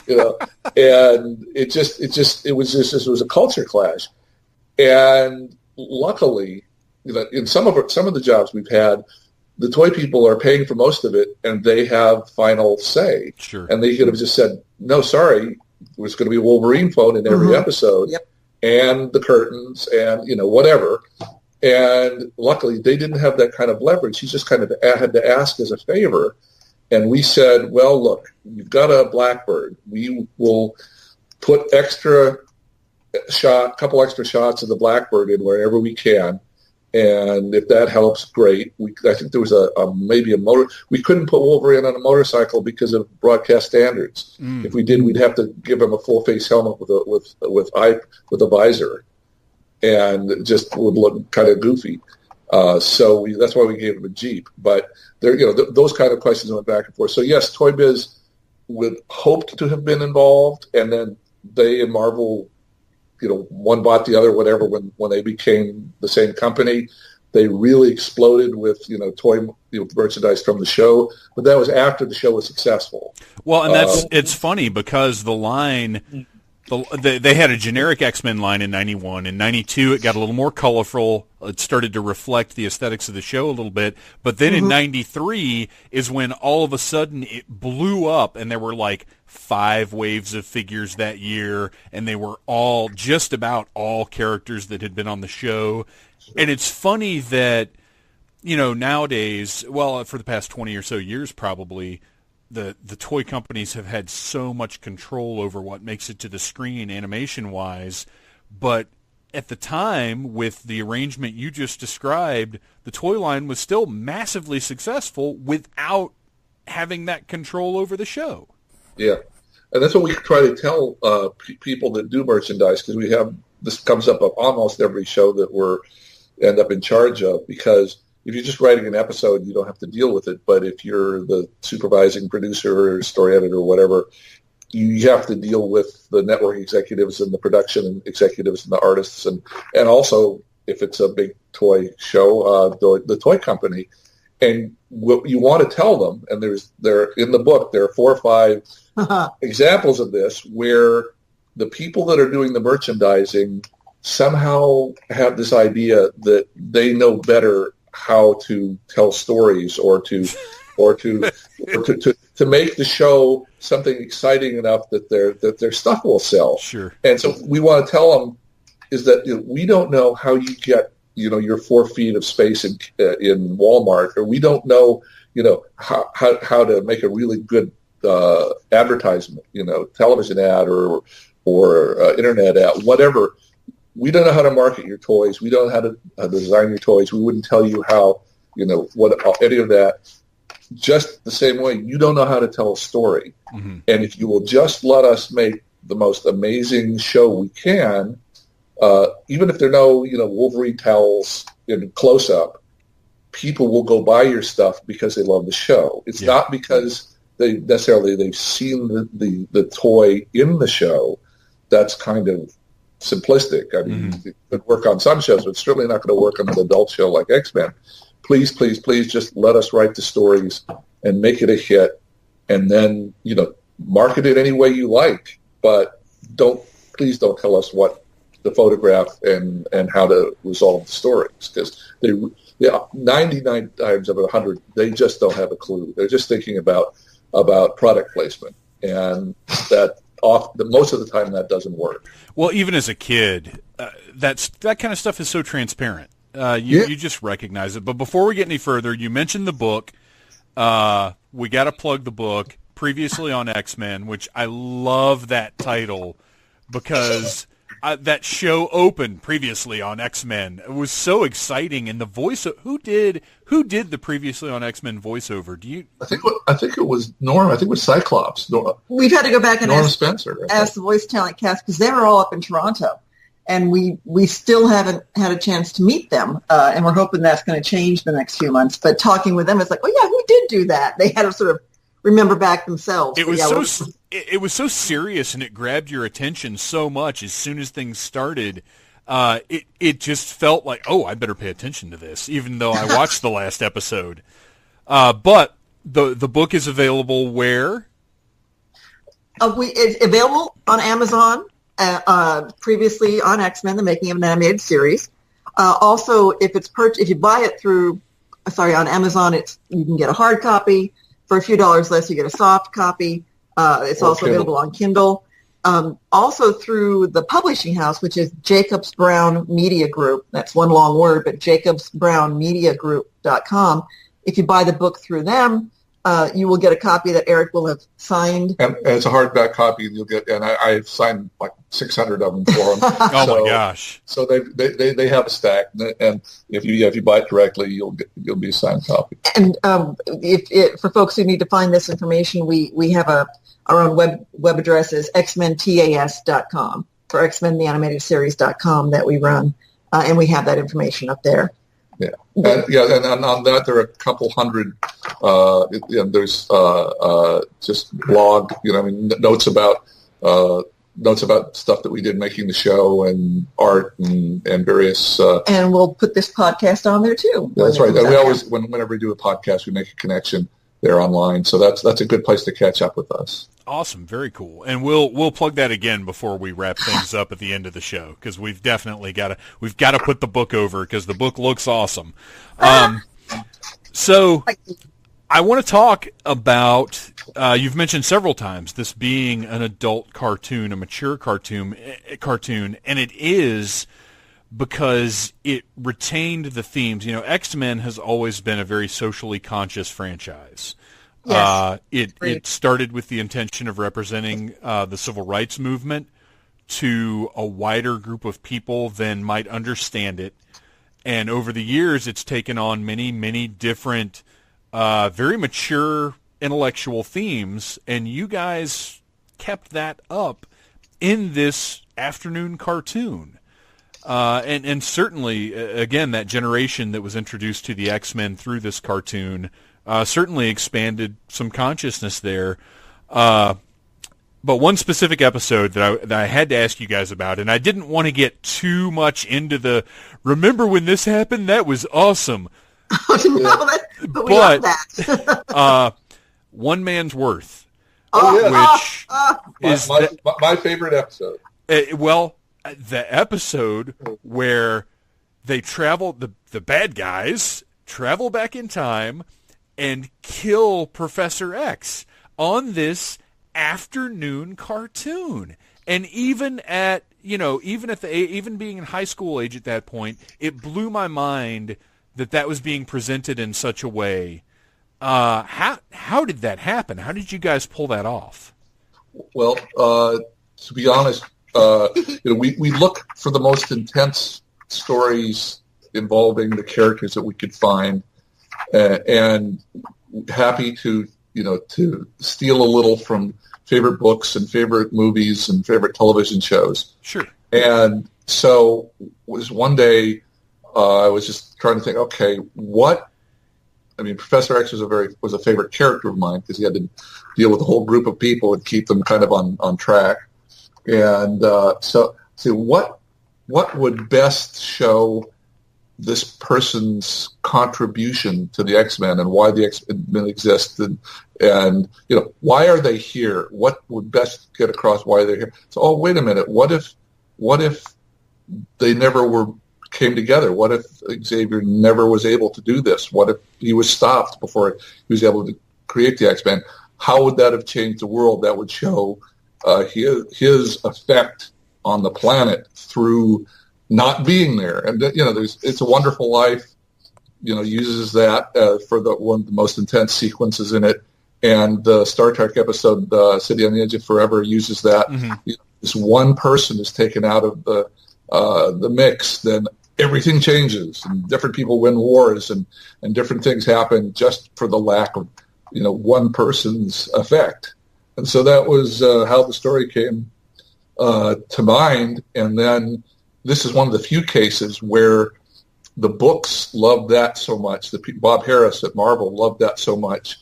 it. And it was a culture clash. And luckily, in some of the jobs we've had, the toy people are paying for most of it, and they have final say. Sure. And they could have just said, no, sorry, there's going to be a Wolverine phone in every episode, and the curtains, and whatever. And luckily, they didn't have that kind of leverage. He just kind of had to ask as a favor. And we said, well, look, you've got a Blackbird. We will put couple extra shots of the Blackbird in wherever we can. And if that helps, great. I think there was maybe a motor. We couldn't put Wolverine on a motorcycle because of broadcast standards. If we did, we'd have to give him a full face helmet with a visor, and it just would look kind of goofy. So that's why we gave him a Jeep. But there, those kind of questions went back and forth. So yes, Toy Biz would hoped to have been involved, and then they and Marvel, one bought the other, whatever. When they became the same company, they really exploded with toy merchandise from the show. But that was after the show was successful. Well, and it's funny because the line. They had a generic X-Men line in 91. In 92, it got a little more colorful. It started to reflect the aesthetics of the show a little bit. But then in 93 is when all of a sudden it blew up, and there were like 5 waves of figures that year, and they were just about all characters that had been on the show. And it's funny that, nowadays, well, for the past 20 or so years probably, the toy companies have had so much control over what makes it to the screen animation-wise, but at the time, with the arrangement you just described, the toy line was still massively successful without having that control over the show. Yeah, and that's what we try to tell people that do merchandise, because this comes up almost every show that we end up in charge of, because if you're just writing an episode, you don't have to deal with it. But if you're the supervising producer or story editor or whatever, you have to deal with the network executives and the production executives and the artists. And also, if it's a big toy show, the toy company. And what you want to tell them, and there in the book, there are 4 or 5 examples of this where the people that are doing the merchandising somehow have this idea that they know better how to tell stories or to make the show something exciting enough that their stuff will sell. Sure. And so we want to tell them is that we don't know how you get your 4 feet of space in Walmart, or we don't know how to make a really good advertisement, television ad or internet ad, whatever. We don't know how to market your toys. We don't know how to design your toys. We wouldn't tell you how, any of that. Just the same way, you don't know how to tell a story. Mm-hmm. And if you will just let us make the most amazing show we can, even if there are no, Wolverine towels in close-up, people will go buy your stuff because they love the show. It's not because they've seen the toy in the show. That's kind of simplistic. I mean, it could work on some shows, but it's certainly not going to work on an adult show like X-Men. Please, please, please just let us write the stories and make it a hit, and then, market it any way you like. But please don't tell us what the photograph and how to resolve the stories, because 99 times out of 100, they just don't have a clue. They're just thinking about product placement, and most of the time that doesn't work. Well, even as a kid, that kind of stuff is so transparent. You just recognize it. But before we get any further, you mentioned the book. We got to plug the book, Previously on X-Men, which I love that title because that show opened Previously on X-Men. It was so exciting, and the voice who did the Previously on X-Men voiceover? Do you? I think it was Norm. I think it was Cyclops. We've had to go back and Norm Spencer. Ask the voice talent cast because they were all up in Toronto. And we still haven't had a chance to meet them, and we're hoping that's going to change the next few months. But talking with them, it's like, oh yeah, who did do that? They had to sort of remember back themselves. It was so serious, and it grabbed your attention so much as soon as things started. It just felt like, oh, I better pay attention to this, even though I watched the last episode. But the book is available where? It's available on Amazon. Previously on X-Men, the making of an animated series. Also, if you buy it on Amazon, you can get a hard copy. For a few dollars less, you get a soft copy. It's also available on Kindle. Also through the publishing house, which is Jacobs Brown Media Group. That's one long word, but jacobsbrownmediagroup.com. If you buy the book through them, you will get a copy that Eric will have signed. And it's a hardback copy you'll get, and I've signed like 600 of them for them. My gosh! So they have a stack, and if you buy it directly, you'll be a signed copy. And for folks who need to find this information, we have our own web address is xmentas.com for X-Men the Animated Series.com that we run, and we have that information up there. Yeah, and on that there are a couple hundred. There's just blog, notes about stuff that we did making the show, and art and various. And we'll put this podcast on there too. That's right. And we always, whenever we do a podcast, we make a connection there online. So that's a good place to catch up with us. Awesome, very cool. And we'll plug that again before we wrap things up at the end of the show, because we've definitely got to put the book over, because the book looks awesome. So I want to talk about you've mentioned several times this being an adult cartoon, a mature cartoon, and it is because it retained the themes. X-Men has always been a very socially conscious franchise. Yes. It started with the intention of representing the civil rights movement to a wider group of people than might understand it. And over the years, it's taken on many, many different, very mature intellectual themes. And you guys kept that up in this afternoon cartoon. And certainly, again, that generation that was introduced to the X-Men through this cartoon certainly expanded some consciousness there. But one specific episode that I had to ask you guys about, and I didn't want to get too much into remember when this happened? That was awesome. But we love that. One Man's Worth, yes. which is my favorite episode. The episode where they travel, the bad guys travel back in time and kill Professor X on this afternoon cartoon. And even being in high school age at that point, it blew my mind that was being presented in such a way. How did that happen? How did you guys pull that off? Well, to be honest, we look for the most intense stories involving the characters that we could find, and happy to steal a little from favorite books and favorite movies and favorite television shows. Sure. And so was one day I was just trying to think, okay, Professor X was a favorite character of mine because he had to deal with a whole group of people and keep them kind of on track. And so what would best show this person's contribution to the X-Men and why the X-Men exist, and why are they here? What would best get across why they're here? So, wait a minute, what if they never came together? What if Xavier never was able to do this? What if he was stopped before he was able to create the X-Men? How would that have changed the world? That would show his effect on the planet through not being there. And It's a Wonderful Life, uses that for one of the most intense sequences in it, and the Star Trek episode City on the Edge of Forever uses that. Mm-hmm. This one person is taken out of the mix, then everything changes, and different people win wars, and different things happen just for the lack of one person's effect. And so that was how the story came to mind. And then this is one of the few cases where the books loved that so much, Bob Harris at Marvel loved that so much,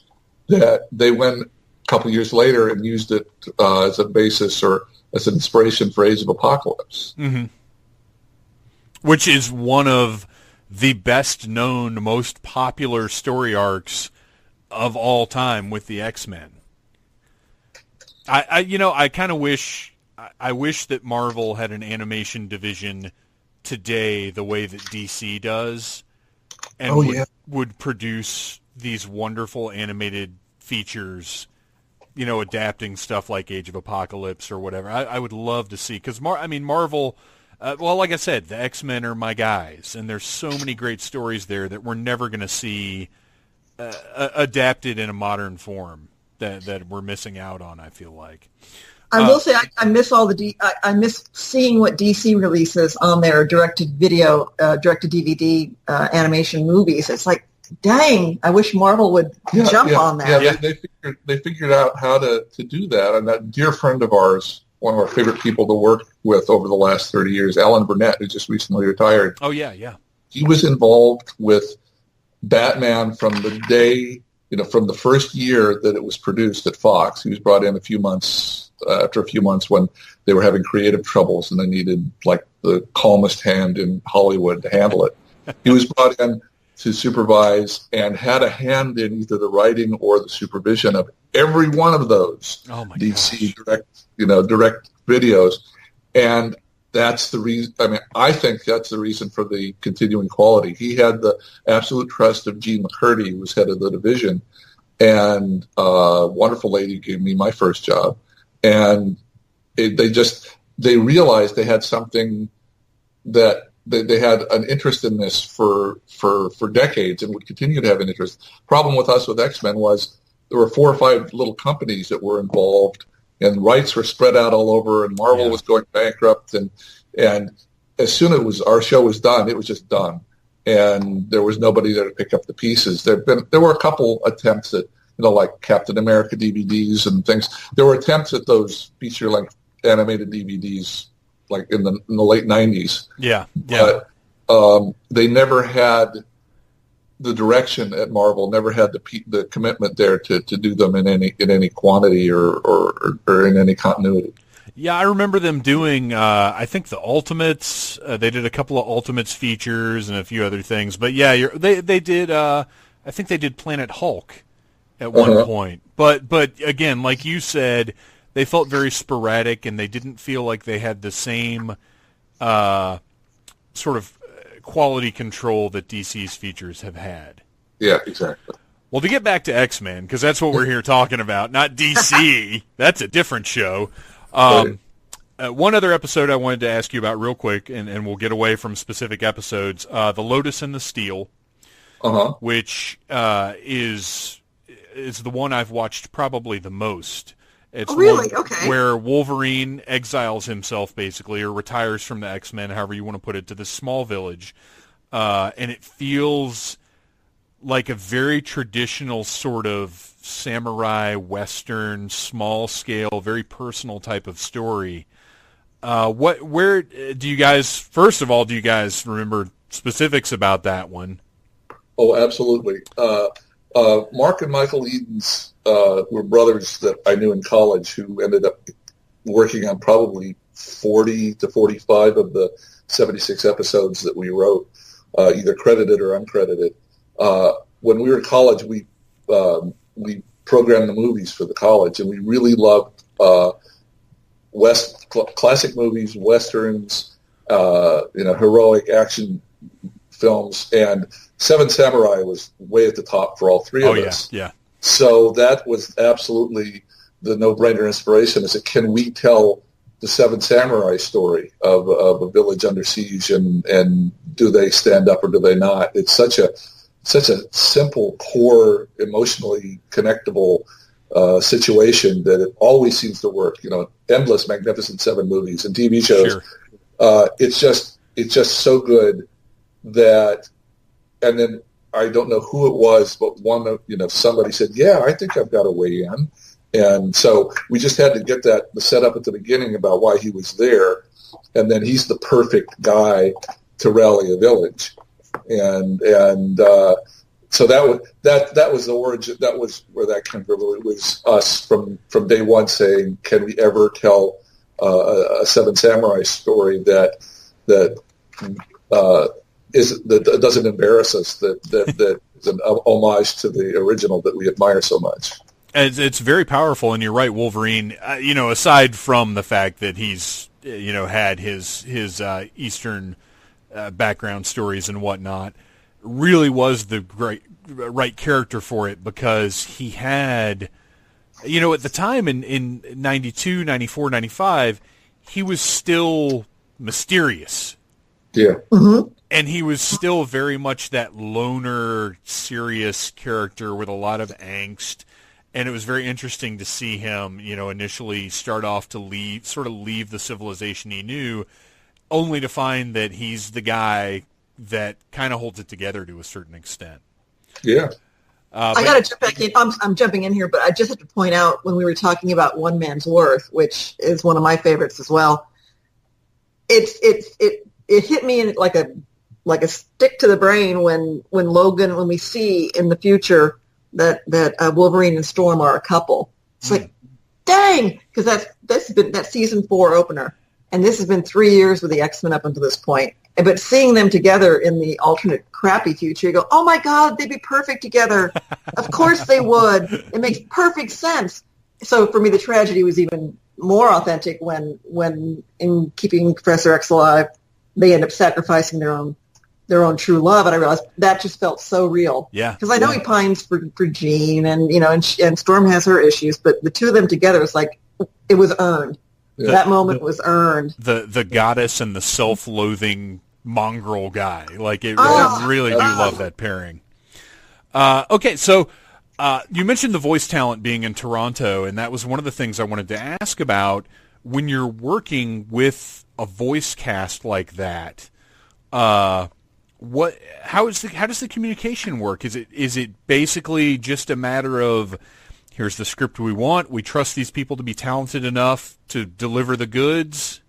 that they went a couple of years later and used it as a basis or as an inspiration for Age of Apocalypse. Mm-hmm. Which is one of the best-known, most popular story arcs of all time with the X-Men. I kind of wish that Marvel had an animation division today the way that DC does, and would produce these wonderful animated features, adapting stuff like Age of Apocalypse or whatever. I would love to see, because Marvel, like I said, the X-Men are my guys, and there's so many great stories there that we're never going to see adapted in a modern form that we're missing out on, I feel like. I will say I miss I miss seeing what DC releases on their direct-to-video, direct-to-DVD animation movies. It's like, dang, I wish Marvel would jump on that. Yeah, they figured out how to do that. And that dear friend of ours, one of our favorite people to work with over the last 30 years, Alan Burnett, who just recently retired. Oh, yeah. He was involved with Batman from the day, from the first year that it was produced at Fox. He was brought in after a few months when they were having creative troubles and they needed the calmest hand in Hollywood to handle it. He was brought in to supervise and had a hand in either the writing or the supervision of every one of those DC direct videos. And that's the reason. I think that's the reason for the continuing quality. He had the absolute trust of Gene McCurdy, who was head of the division, and a wonderful lady gave me my first job. And they realized they had something that they had an interest in this for decades and would continue to have an interest. Problem with us with X-Men was there were 4 or 5 little companies that were involved, and rights were spread out all over, and Marvel was going bankrupt. And as soon as our show was done, it was just done, and there was nobody there to pick up the pieces. There were a couple attempts at like Captain America DVDs and things. There were attempts at those feature-length animated DVDs, like in the late 90s. Yeah. But they never had the direction at Marvel, never had the commitment there to do them in any quantity or in any continuity. Yeah, I remember them doing, I think the Ultimates. They did a couple of Ultimates features and a few other things. But yeah, they did. I think they did Planet Hulk at one point. But again, like you said, they felt very sporadic, and they didn't feel like they had the same sort of quality control that DC's features have had. Yeah, exactly. Well, to get back to X-Men, because that's what we're here talking about, not DC. That's a different show. One other episode I wanted to ask you about real quick, and we'll get away from specific episodes, The Lotus and the Steel, which is the one I've watched probably the most. It's really? Okay. Where Wolverine exiles himself, basically, or retires from the X-Men, however you want to put it, to this small village. And it feels like a very traditional sort of samurai, Western, small-scale, very personal type of story. Where do you guys, first of all, do you guys remember specifics about that one? Oh, absolutely. Mark and Michael Edens were brothers that I knew in college who ended up working on probably 40 to 45 of the 76 episodes that we wrote, either credited or uncredited. When we were in college, we programmed the movies for the college, and we really loved classic movies, westerns, heroic action films, and Seven Samurai was way at the top for all three of us. Yeah. So that was absolutely the no-brainer inspiration. Is that can we tell the Seven Samurai story of a village under siege, and do they stand up or do they not? It's such a simple, core, emotionally connectable situation that it always seems to work. Endless Magnificent Seven movies and TV shows. Sure. It's just so good that. And then I don't know who it was, but somebody said, "Yeah, I think I've got a way in." And so we just had to get the setup at the beginning about why he was there, and then he's the perfect guy to rally a village, and so that was the origin. That was where that came from. It was us from day one saying, "Can we ever tell a Seven Samurai story that doesn't embarrass us, that is an homage to the original that we admire so much." It's very powerful, and you're right, Wolverine. Aside from the fact that he's had his Eastern background stories and whatnot, really was the right character for it, because he had, at the time in 92, 94, 95, he was still mysterious. Yeah. Mm-hmm. And he was still very much that loner, serious character with a lot of angst. And it was very interesting to see him, initially start off to leave the civilization he knew, only to find that he's the guy that kind of holds it together to a certain extent. Yeah. I got to jump back in. I'm jumping in here, but I just have to point out, when we were talking about One Man's Worth, which is one of my favorites as well, it hit me in like a stick to the brain when we see in the future that Wolverine and Storm are a couple. It's like, dang, because that's been that season 4 opener, and this has been 3 years with the X-Men up until this point. But seeing them together in the alternate crappy future, you go, oh my God, they'd be perfect together. Of course they would. It makes perfect sense. So for me, the tragedy was even more authentic when in keeping Professor X alive, they end up sacrificing their own true love, and I realized that just felt so real. Yeah, because I know he pines for Jean, and and Storm has her issues, but the two of them together is like it was earned. Yeah. That moment was earned. The goddess and the self-loathing mongrel guy, I really do love that pairing. Okay, so you mentioned the voice talent being in Toronto, and that was one of the things I wanted to ask about. When you're working with a voice cast like that, how does the communication work? Is it basically just a matter of, here's the script we want, we trust these people to be talented enough to deliver the goods?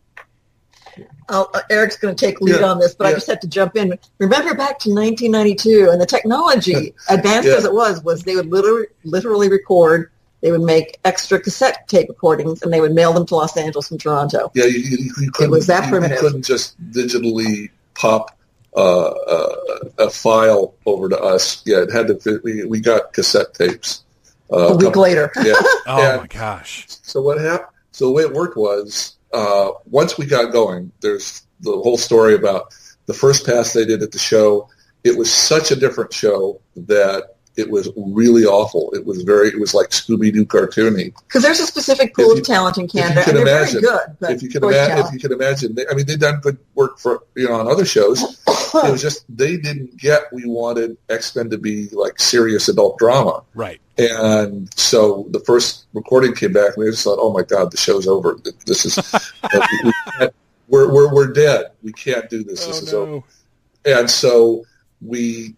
Eric's going to take lead on this, but I just had to jump in. Remember back to 1992, and the technology, advanced as it was they would literally record. They would make extra cassette tape recordings, and they would mail them to Los Angeles from Toronto. Yeah, you it was that primitive. You couldn't just digitally pop a file over to us. Yeah, it had to. We got cassette tapes. A week later. Yeah. My gosh. So what happened? So the way it worked was, once we got going, there's the whole story about the first pass they did at the show. It was such a different show that it was really awful. It was like Scooby-Doo cartoony. Because there's a specific pool of talent in Canada, and they're very good. But if you can imagine, they've done good work for on other shows. It was just they didn't get. We wanted X-Men to be like serious adult drama, right? And so the first recording came back, and we just thought, "Oh my God, the show's over. This is we're dead. We can't do this. This is over." And so we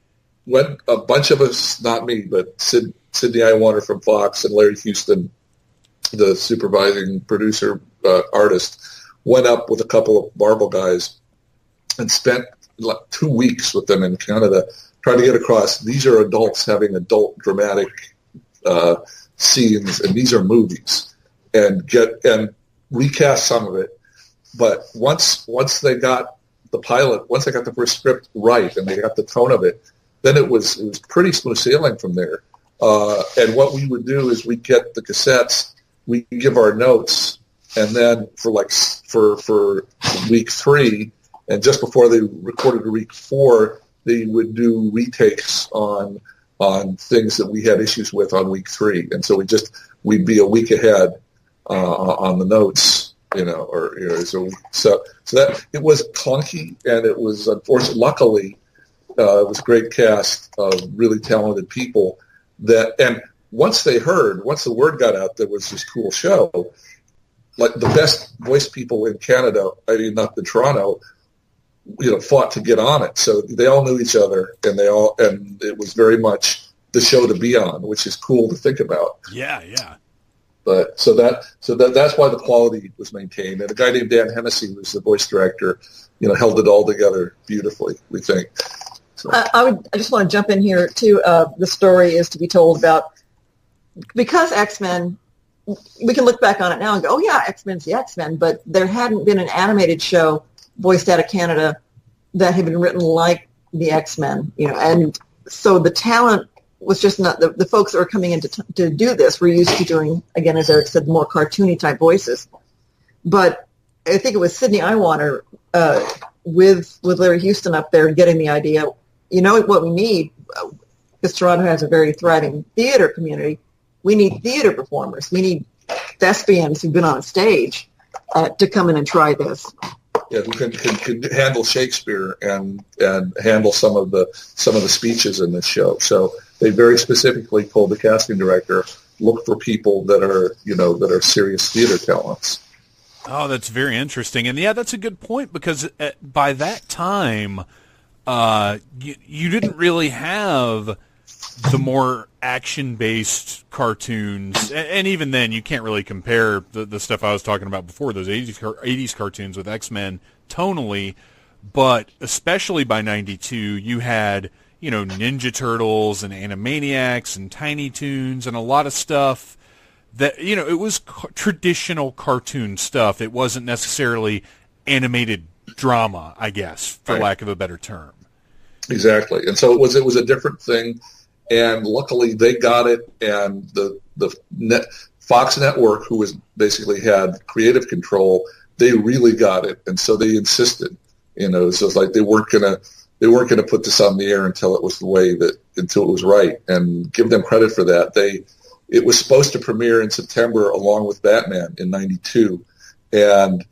went, a bunch of us, not me, but Sidney Iwander from Fox and Larry Houston, the supervising producer, artist, went up with a couple of Marvel guys and spent like 2 weeks with them in Canada trying to get across, these are adults having adult dramatic scenes, and these are movies, and recast some of it. But once they got the pilot, once they got the first script right and they got the tone of it, then it was pretty smooth sailing from there. And what we would do is we'd get the cassettes, we'd give our notes, and then for week 3, and just before they recorded week 4, they would do retakes on things that we had issues with on week 3, and so we'd be a week ahead on the notes, so that it was clunky, and it was unfortunate. Luckily, it was a great cast of really talented people and once the word got out there was this cool show, like the best voice people in Canada, not in Toronto, fought to get on it. So they all knew each other, and it was very much the show to be on, which is cool to think about. Yeah, yeah. But so that's why the quality was maintained. And a guy named Dan Hennessy, who was the voice director, held it all together beautifully, we think. So. I just want to jump in here too. The story is to be told about, because X-Men, we can look back on it now and go, oh yeah, X-Men's the X-Men, but there hadn't been an animated show voiced out of Canada that had been written like the X-Men, and so the talent was just not, the folks that were coming in to do this were used to doing, again, as Eric said, more cartoony type voices. But I think it was Sidney Iwander with Larry Houston up there getting the idea, what we need, because Toronto has a very thriving theater community, we need theater performers. We need thespians who've been on stage to come in and try this. Yeah, who can handle Shakespeare and handle some of the speeches in this show. So they very specifically told the casting director, look for people that are serious theater talents. Oh, that's very interesting. And yeah, that's a good point, because by that time, you didn't really have the more action-based cartoons. And even then, you can't really compare the stuff I was talking about before, those 80s cartoons with X-Men tonally. But especially by 92, you had, Ninja Turtles and Animaniacs and Tiny Toons and a lot of stuff that, it was traditional cartoon stuff. It wasn't necessarily animated drama, I guess, for lack of a better term. Exactly. And so it was a different thing, and luckily they got it, and the Fox Network, who basically had creative control, they really got it, and so they insisted. So it's like they weren't gonna put this on the air until it was until it was right, and give them credit for that. It was supposed to premiere in September along with Batman in 92, and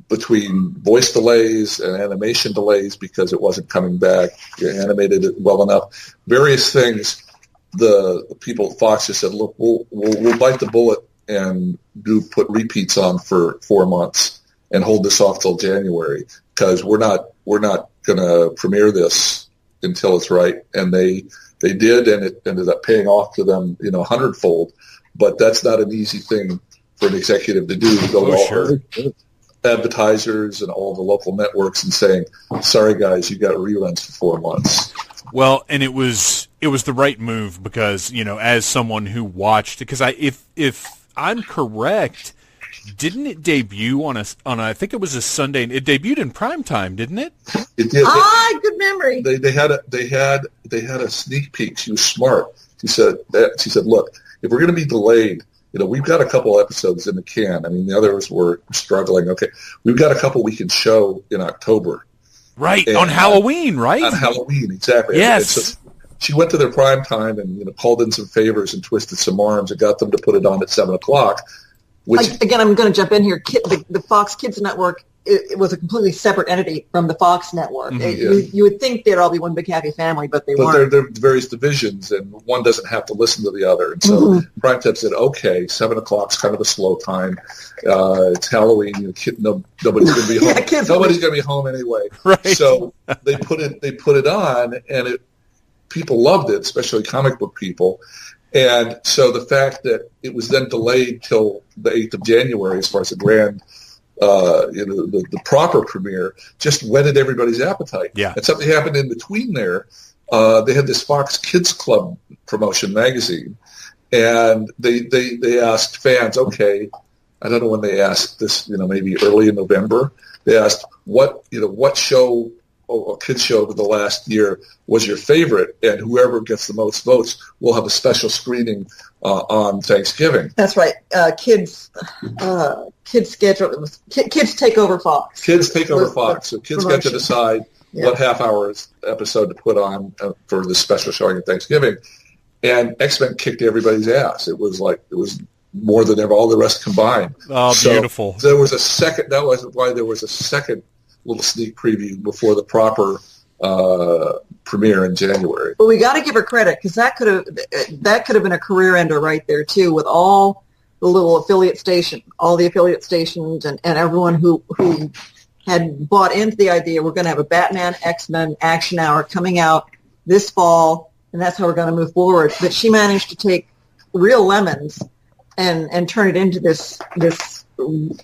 between voice delays and animation delays, because it wasn't coming back, animated it well enough, various things, the people at Fox just said, look, we'll bite the bullet and put repeats on for 4 months and hold this off till January, because we're not going to premiere this until it's right. And they did, and it ended up paying off to them, 100-fold. But that's not an easy thing for an executive to do, to go to all advertisers and all the local networks and saying, sorry guys, you got reruns for 4 months. Well, and it was the right move, because, as someone who watched it, because if I'm correct, didn't it debut on I think it was a Sunday? It debuted in primetime, didn't it? It did. Good memory. They had a sneak peek. She was smart. She said, look, if we're going to be delayed, we've got a couple episodes in the can. I mean, the others were struggling. Okay, we've got a couple we can show in October. Right, on Halloween, right? On Halloween, exactly. Yes. she went to their prime time and called in some favors and twisted some arms and got them to put it on at 7:00. Again, I'm going to jump in here. The Fox Kids Network, it was a completely separate entity from the Fox network. You would think they'd all be one big happy family, but they weren't. There are various divisions, and one doesn't have to listen to the other. And so primetime said, okay, 7:00 is kind of a slow time. It's Halloween. Nobody's going to be home. Nobody's going to be home anyway. Right. So they put it on, and people loved it, especially comic book people. And so the fact that it was then delayed till the 8th of January as far as the grand, the proper premiere, just whetted everybody's appetite. Yeah. And something happened in between there. They had this Fox Kids Club promotion magazine, and they asked fans, okay, I don't know when they asked this, maybe early in November. They asked what show or kids show over the last year was your favorite, and whoever gets the most votes will have a special screening on Thanksgiving. That's right. Kids schedule. Kids take over Fox. Kids take over Fox. So kids get to decide what half-hour episode to put on for this special showing at Thanksgiving. And X-Men kicked everybody's ass. It was more than ever, all the rest combined. Oh, so beautiful. There was a second. That was why there was a second little sneak preview before the proper premiere in January. But we got to give her credit, because that could have been a career ender right there too, with all the little affiliate stations and everyone who had bought into the idea. We're going to have a Batman X-Men action hour coming out this fall, and that's how we're going to move forward. But she managed to take real lemons and turn it into this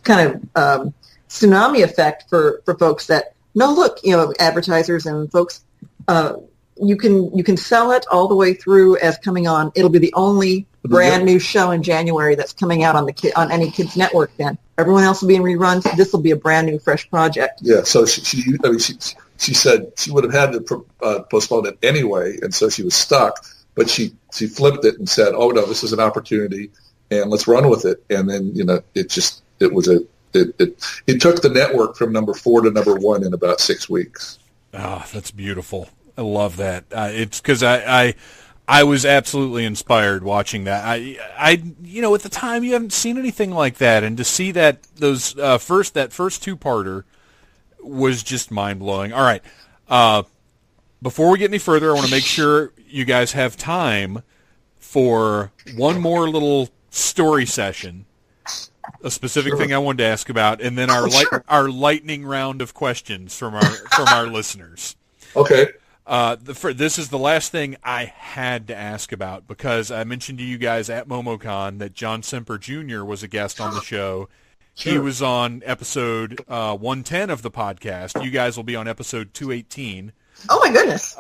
kind of tsunami effect for folks that, no, look, advertisers and folks, you can sell it all the way through as coming on. It'll be the only brand new show in January that's coming out on any kids network. Then everyone else will be in reruns. This will be a brand new, fresh project. Yeah. So she said she would have had to postpone it anyway, and so she was stuck. But she flipped it and said, "Oh no, this is an opportunity, and let's run with it." And then it took the network from number 4 to number 1 in about 6 weeks. Oh, that's beautiful. I love that. It's because I was absolutely inspired watching that. I at the time you haven't seen anything like that, and to see that first 2-parter was just mind blowing. All right, before we get any further, I want to make sure you guys have time for one more little story session. A specific thing I wanted to ask about, and then our lightning round of questions from our listeners. Okay. This is the last thing I had to ask about, because I mentioned to you guys at MomoCon that John Semper Jr. was a guest on the show. Sure. He was on episode 110 of the podcast. You guys will be on episode 218. Oh my goodness!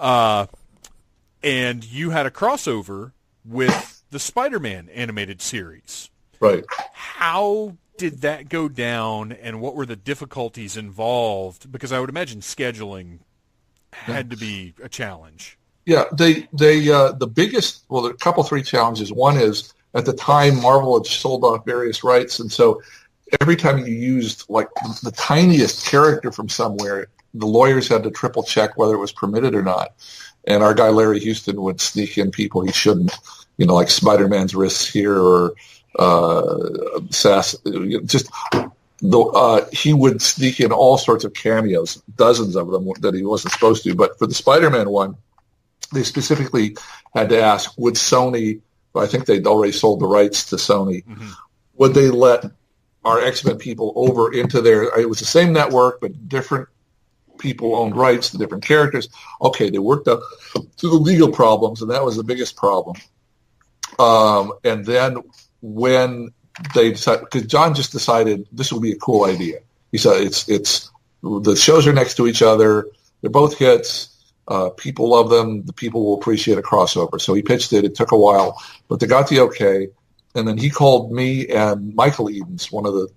And you had a crossover with the Spider-Man animated series. Right. How did that go down, and what were the difficulties involved? Because I would imagine scheduling had to be a challenge. Yeah, the biggest, there are a couple, 3 challenges. One is, at the time, Marvel had sold off various rights, and so every time you used the tiniest character from somewhere, the lawyers had to triple check whether it was permitted or not. And our guy Larry Houston would sneak in people he shouldn't, like Spider-Man's wrists here, or he would sneak in all sorts of cameos, dozens of them that he wasn't supposed to. But for the Spider-Man one, they specifically had to ask, would Sony, I think they'd already sold the rights to Sony, would they let our X-Men people over into it was the same network, but different people owned rights to different characters. Okay, they worked up to the legal problems, and that was the biggest problem. And then when they decided, because John just decided this would be a cool idea. He said, it's the shows are next to each other. They're both hits. People love them. The people will appreciate a crossover. So he pitched it. It took a while, but they got the okay. And then he called me and Michael Edens, one of the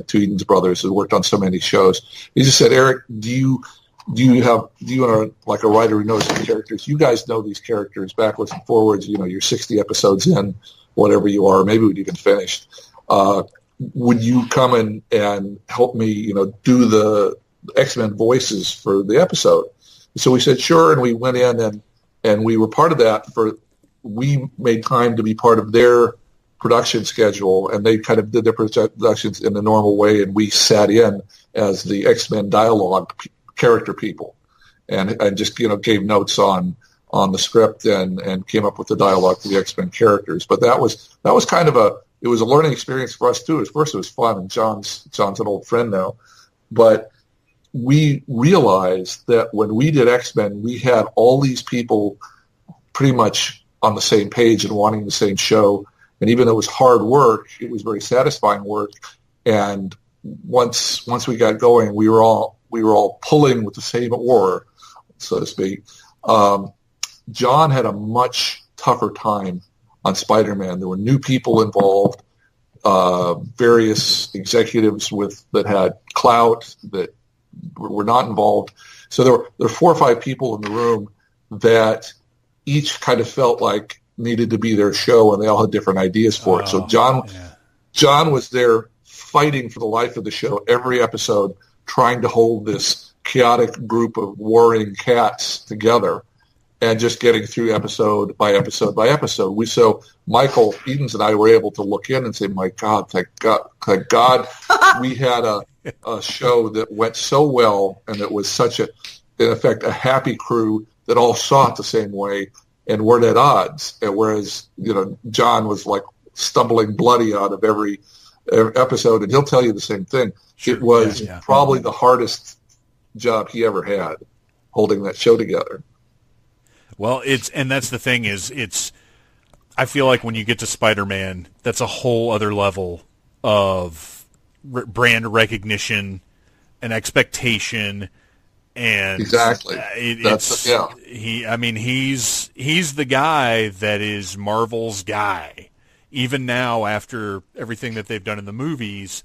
two Edens brothers who worked on so many shows. He just said, Eric, do you are like a writer who knows the characters? You guys know these characters backwards and forwards. You're 60 episodes in, whatever you are. Maybe we'd even finished. Would you come and help me, do the X-Men voices for the episode? So we said, sure. And we went in, and And we were part of that we made time to be part of their production schedule, and they kind of did their productions in the normal way, and we sat in as the X-Men dialogue character people, and just gave notes on the script and came up with the dialogue for the X-Men characters. But that was kind of it was a learning experience for us too. At first it was fun, and John's an old friend now, but we realized that when we did X-Men, we had all these people pretty much on the same page and wanting the same show. And even though it was hard work, it was very satisfying work. And once we got going, we were all pulling with the same oar, so to speak. John had a much tougher time on Spider-Man. There were new people involved, various executives that had clout that were not involved. So there were 4 or 5 people in the room that each kind of felt like needed to be their show, and they all had different ideas for it. So John was there fighting for the life of the show every episode, trying to hold this chaotic group of warring cats together and just getting through episode by episode by episode. So Michael Edens and I were able to look in and say, my God, thank God we had a show that went so well, and it was such in effect, a happy crew that all saw it the same way and weren't at odds. And whereas, John was like stumbling bloody out of every episode, and he'll tell you the same thing. Sure. It was probably the hardest job he ever had, holding that show together. Well, that's the thing is, I feel like when you get to Spider-Man, that's a whole other level of brand recognition and expectation. And exactly, he's the guy that is Marvel's guy. Even now, after everything that they've done in the movies,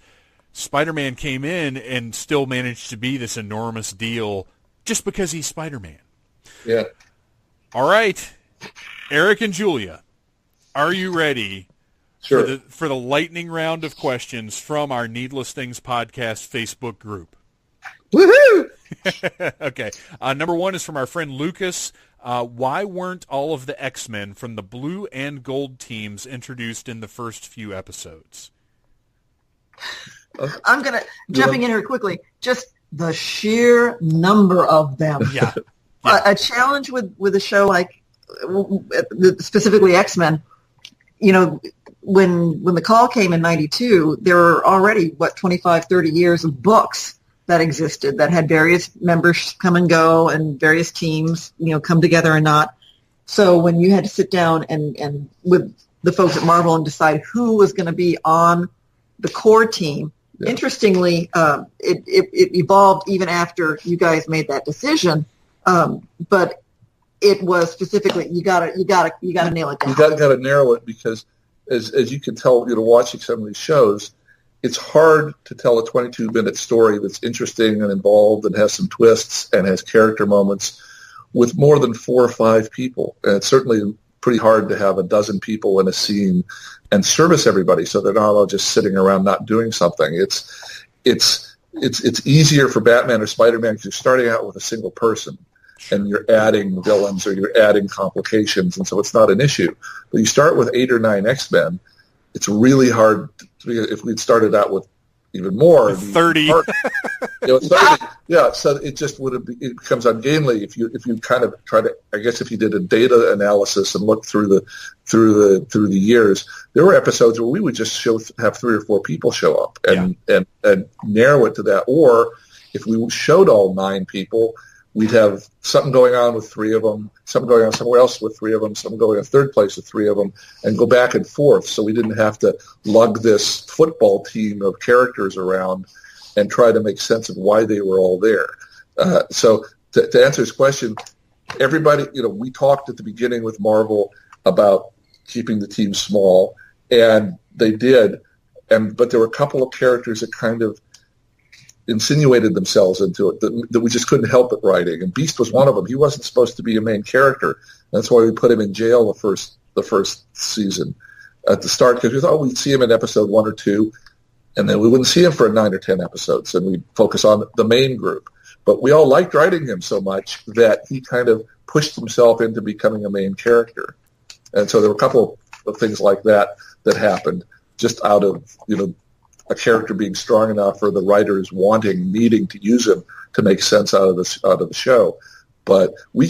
Spider-Man came in and still managed to be this enormous deal just because he's Spider-Man. Yeah. All right, Eric and Julia, are you ready Sure. for the lightning round of questions from our Needless Things Podcast Facebook group? Woohoo! Okay. Number 1 is from our friend Lucas. Why weren't all of the X-Men from the blue and gold teams introduced in the first few episodes? I'm jumping in here quickly. Just the sheer number of them. Yeah. A challenge with a show like specifically X-Men, when the call came in 92, there were already, 25, 30 years of books that existed that had various members come and go and various teams, come together and not. So when you had to sit down and with the folks at Marvel and decide who was going to be on the core team, interestingly, it evolved even after you guys made that decision. But it was specifically, you gotta nail it down. You gotta narrow it, because as you can tell, watching some of these shows, it's hard to tell a 22-minute story that's interesting and involved and has some twists and has character moments with more than 4 or 5 people. And it's certainly pretty hard to have a dozen people in a scene and service everybody so they're not all just sitting around not doing something. It's easier for Batman or Spider-Man because you're starting out with a single person and you're adding villains or you're adding complications, and so it's not an issue. But you start with 8 or 9 X-Men, it's really hard. If we'd started out with even more, 30. 30, yeah. So it just it becomes ungainly if you kind of try to. I guess if you did a data analysis and look through the years, there were episodes where we would just have 3 or 4 people show up and narrow it to that. Or if we showed all 9 people, we'd have something going on with 3 of them, something going on somewhere else with 3 of them, something going on third place with 3 of them, and go back and forth. So we didn't have to lug this football team of characters around and try to make sense of why they were all there. So to answer his question, everybody, we talked at the beginning with Marvel about keeping the team small, and they did. But there were a couple of characters that kind of insinuated themselves into it that we just couldn't help it writing, and Beast was one of them. He wasn't supposed to be a main character. That's why we put him in jail the first season at the start, because we thought we'd see him in episode 1 or 2, and then we wouldn't see him for 9 or 10 episodes, and we'd focus on the main group. But we all liked writing him so much that he kind of pushed himself into becoming a main character. And so there were a couple of things like that happened just out of, a character being strong enough for the writers needing to use him to make sense out of the show. But we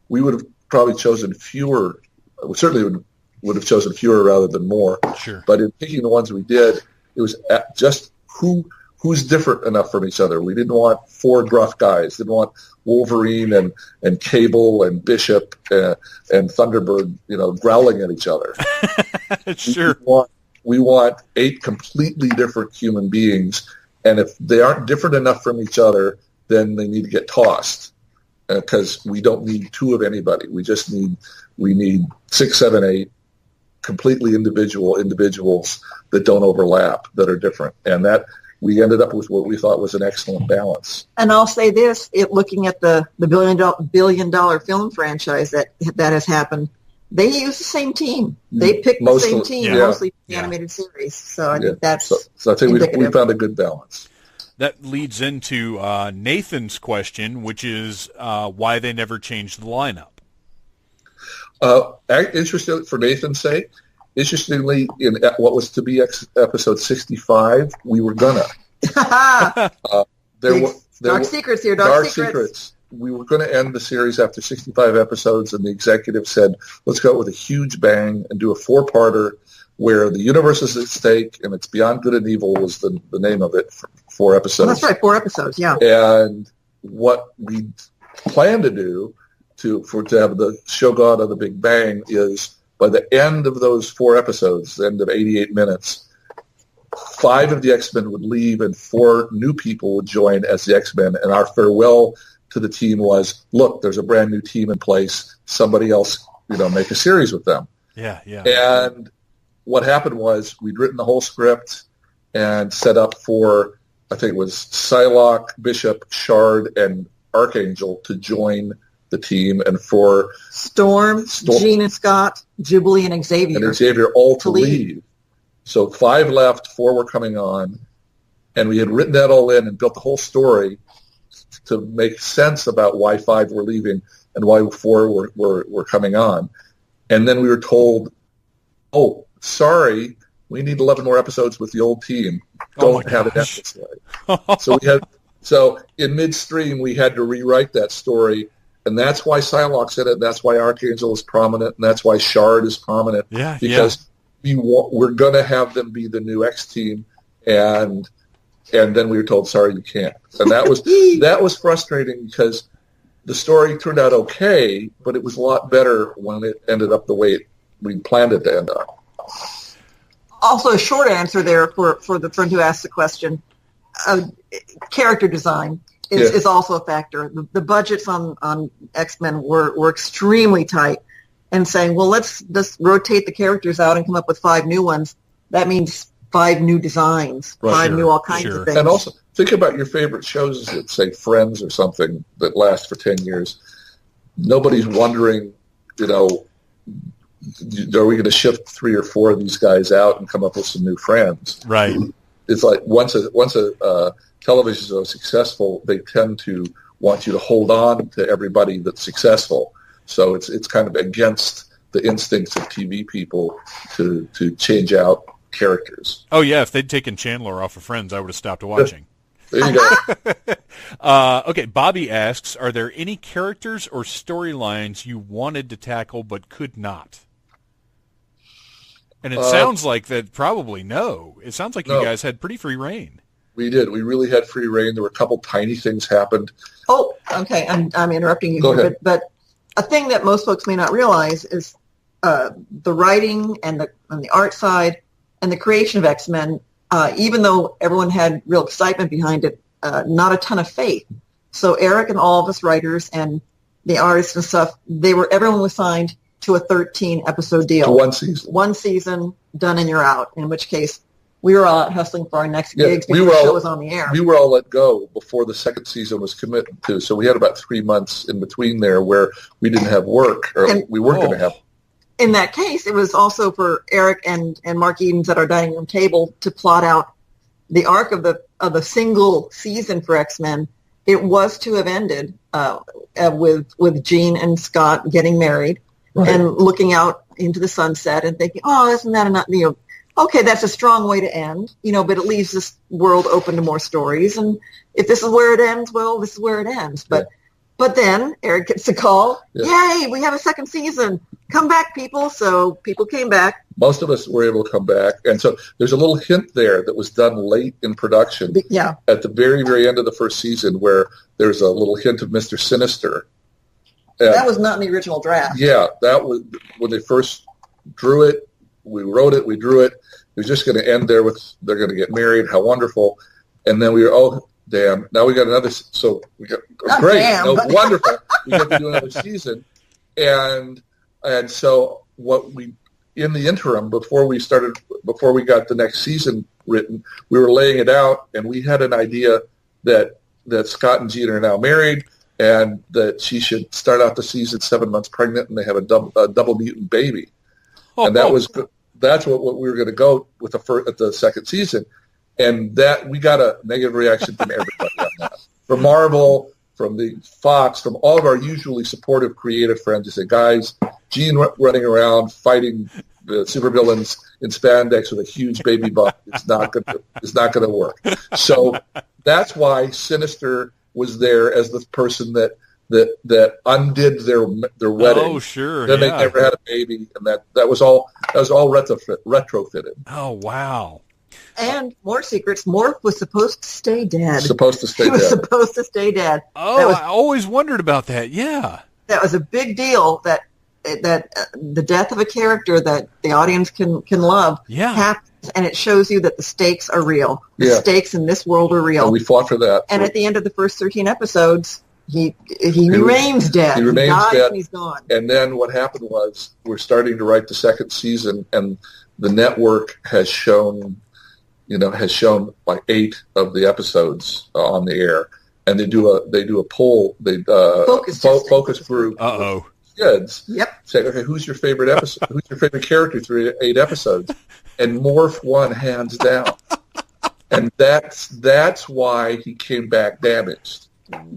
would have probably chosen fewer. We certainly would have chosen fewer rather than more. Sure. But in picking the ones we did, it was just who's different enough from each other. We didn't want 4 gruff guys. Didn't want Wolverine and Cable and Bishop and Thunderbird, growling at each other. Sure. We want 8 completely different human beings, and if they aren't different enough from each other, then they need to get tossed, because we don't need 2 of anybody. We need 6, 7, 8 completely individuals that don't overlap, that are different, and that we ended up with what we thought was an excellent balance. And I'll say this: looking at the billion dollar film franchise that has happened, they use the same team. They picked the same team, mostly for the animated series. So I think that's so I think we found a good balance. That leads into Nathan's question, which is why they never changed the lineup. Interesting for Nathan's sake. Interestingly, in what was to be episode 65, we were gonna. Dark secrets here. Dark secrets. We were going to end the series after 65 episodes, and the executive said, let's go out with a huge bang and do a 4-parter where the universe is at stake, and it's Beyond Good and Evil was the name of it, for 4 episodes. That's right, 4 episodes, yeah. And what we plan to do to have the show go out on the big bang is by the end of those 4 episodes, the end of 88 minutes, 5 of the X-Men would leave and 4 new people would join as the X-Men, and our farewell to the team was, look, there's a brand new team in place. Somebody else, make a series with them. Yeah. And what happened was we'd written the whole script and set up for, I think it was Psylocke, Bishop, Shard, and Archangel to join the team, and for Storm, Jean and Scott, Jubilee, and Xavier all to leave. So 5 left, 4 were coming on, and we had written that all in and built the whole story to make sense about why 5 were leaving and why 4 were coming on. And then we were told, oh, sorry, we need 11 more episodes with the old team. Don't have it this way. So in midstream, we had to rewrite that story, and that's why Psylocke's in it, and that's why Archangel is prominent, and that's why Shard is prominent. Because we're going to have them be the new X team, and then we were told, sorry, you can't. And that was frustrating because the story turned out okay, but it was a lot better when it ended up the way we planned it to end up. Also, a short answer there for the friend who asked the question. Character design is also a factor. The budgets on X-Men were extremely tight, and saying, well, let's just rotate the characters out and come up with 5 new ones. That means 5 new designs, 5 new all kinds of things. And also, think about your favorite shows, say Friends or something, that last for 10 years. Nobody's wondering, are we going to shift 3 or 4 of these guys out and come up with some new friends? Right. It's like once a television show is successful, they tend to want you to hold on to everybody that's successful. So it's kind of against the instincts of TV people to change out characters. Oh, yeah. If they'd taken Chandler off of Friends, I would have stopped watching. There you go. Okay, Bobby asks, are there any characters or storylines you wanted to tackle but could not? And it sounds like that probably no. It sounds like you guys had pretty free reign. We did. We really had free reign. There were a couple tiny things happened. Oh, okay. I'm interrupting you here, but a thing that most folks may not realize is the writing and the art side and the creation of X-Men, even though everyone had real excitement behind it, not a ton of faith. So Eric and all of us writers and the artists and stuff, everyone was signed to a 13-episode deal. To one season. One season, done and you're out, in which case we were all out hustling for our next gigs before the show was on the air. We were all let go before the second season was committed to, so we had about 3 months in between there where we didn't have work, or we weren't going to have. In that case, it was also for Eric and Mark Edens at our dining room table to plot out the arc of the single season for X-Men it was to have ended with Jean and Scott getting married and looking out into the sunset and thinking, oh, isn't that enough? Okay, that's a strong way to end, but it leaves this world open to more stories. And if this is where it ends, well, this is where it ends. But then Eric gets a call. Yeah. Yay, we have a second season. Come back, people. So people came back. Most of us were able to come back. And so there's a little hint there that was done late in production. Yeah. At the very, very end of the first season where there's a little hint of Mr. Sinister. That was not in the original draft. Yeah, that was when they first drew it. We wrote it. We drew it. It was just going to end there with they're going to get married. How wonderful. And then we were, oh, damn. Now we got another. So we got great. Damn, wonderful. We get to do another season. And so what we, in the interim, before we got the next season written, we were laying it out, and we had an idea that Scott and Jean are now married, and that she should start out the season 7 months pregnant, and they have a double mutant baby. And that's what we were going to go with at the second season, and that we got a negative reaction from everybody on that, from Marvel, from the Fox, from all of our usually supportive creative friends. Who say, guys, Jean running around fighting the supervillains in spandex with a huge baby butt is not going to work. So that's why Sinister was there as the person that undid their wedding. Oh, sure. Then they never had a baby, and that was all retrofitted. Oh, wow. And more secrets. Morph was supposed to stay dead. He was supposed to stay dead. Oh, I always wondered about that. Yeah. That was a big deal, that the death of a character that the audience can love happens, and it shows you that the stakes are real. The stakes in this world are real. And we fought for that. And at the end of the first 13 episodes, he remains dead. He remains dead. And he's gone. And then what happened was we're starting to write the second season, and the network has shown like 8 of the episodes on the air, and they do a poll. They focus group. Kids. Yep. Say, okay, who's your favorite episode? Who's your favorite character through 8 episodes? And Morph won hands down. And that's why he came back damaged.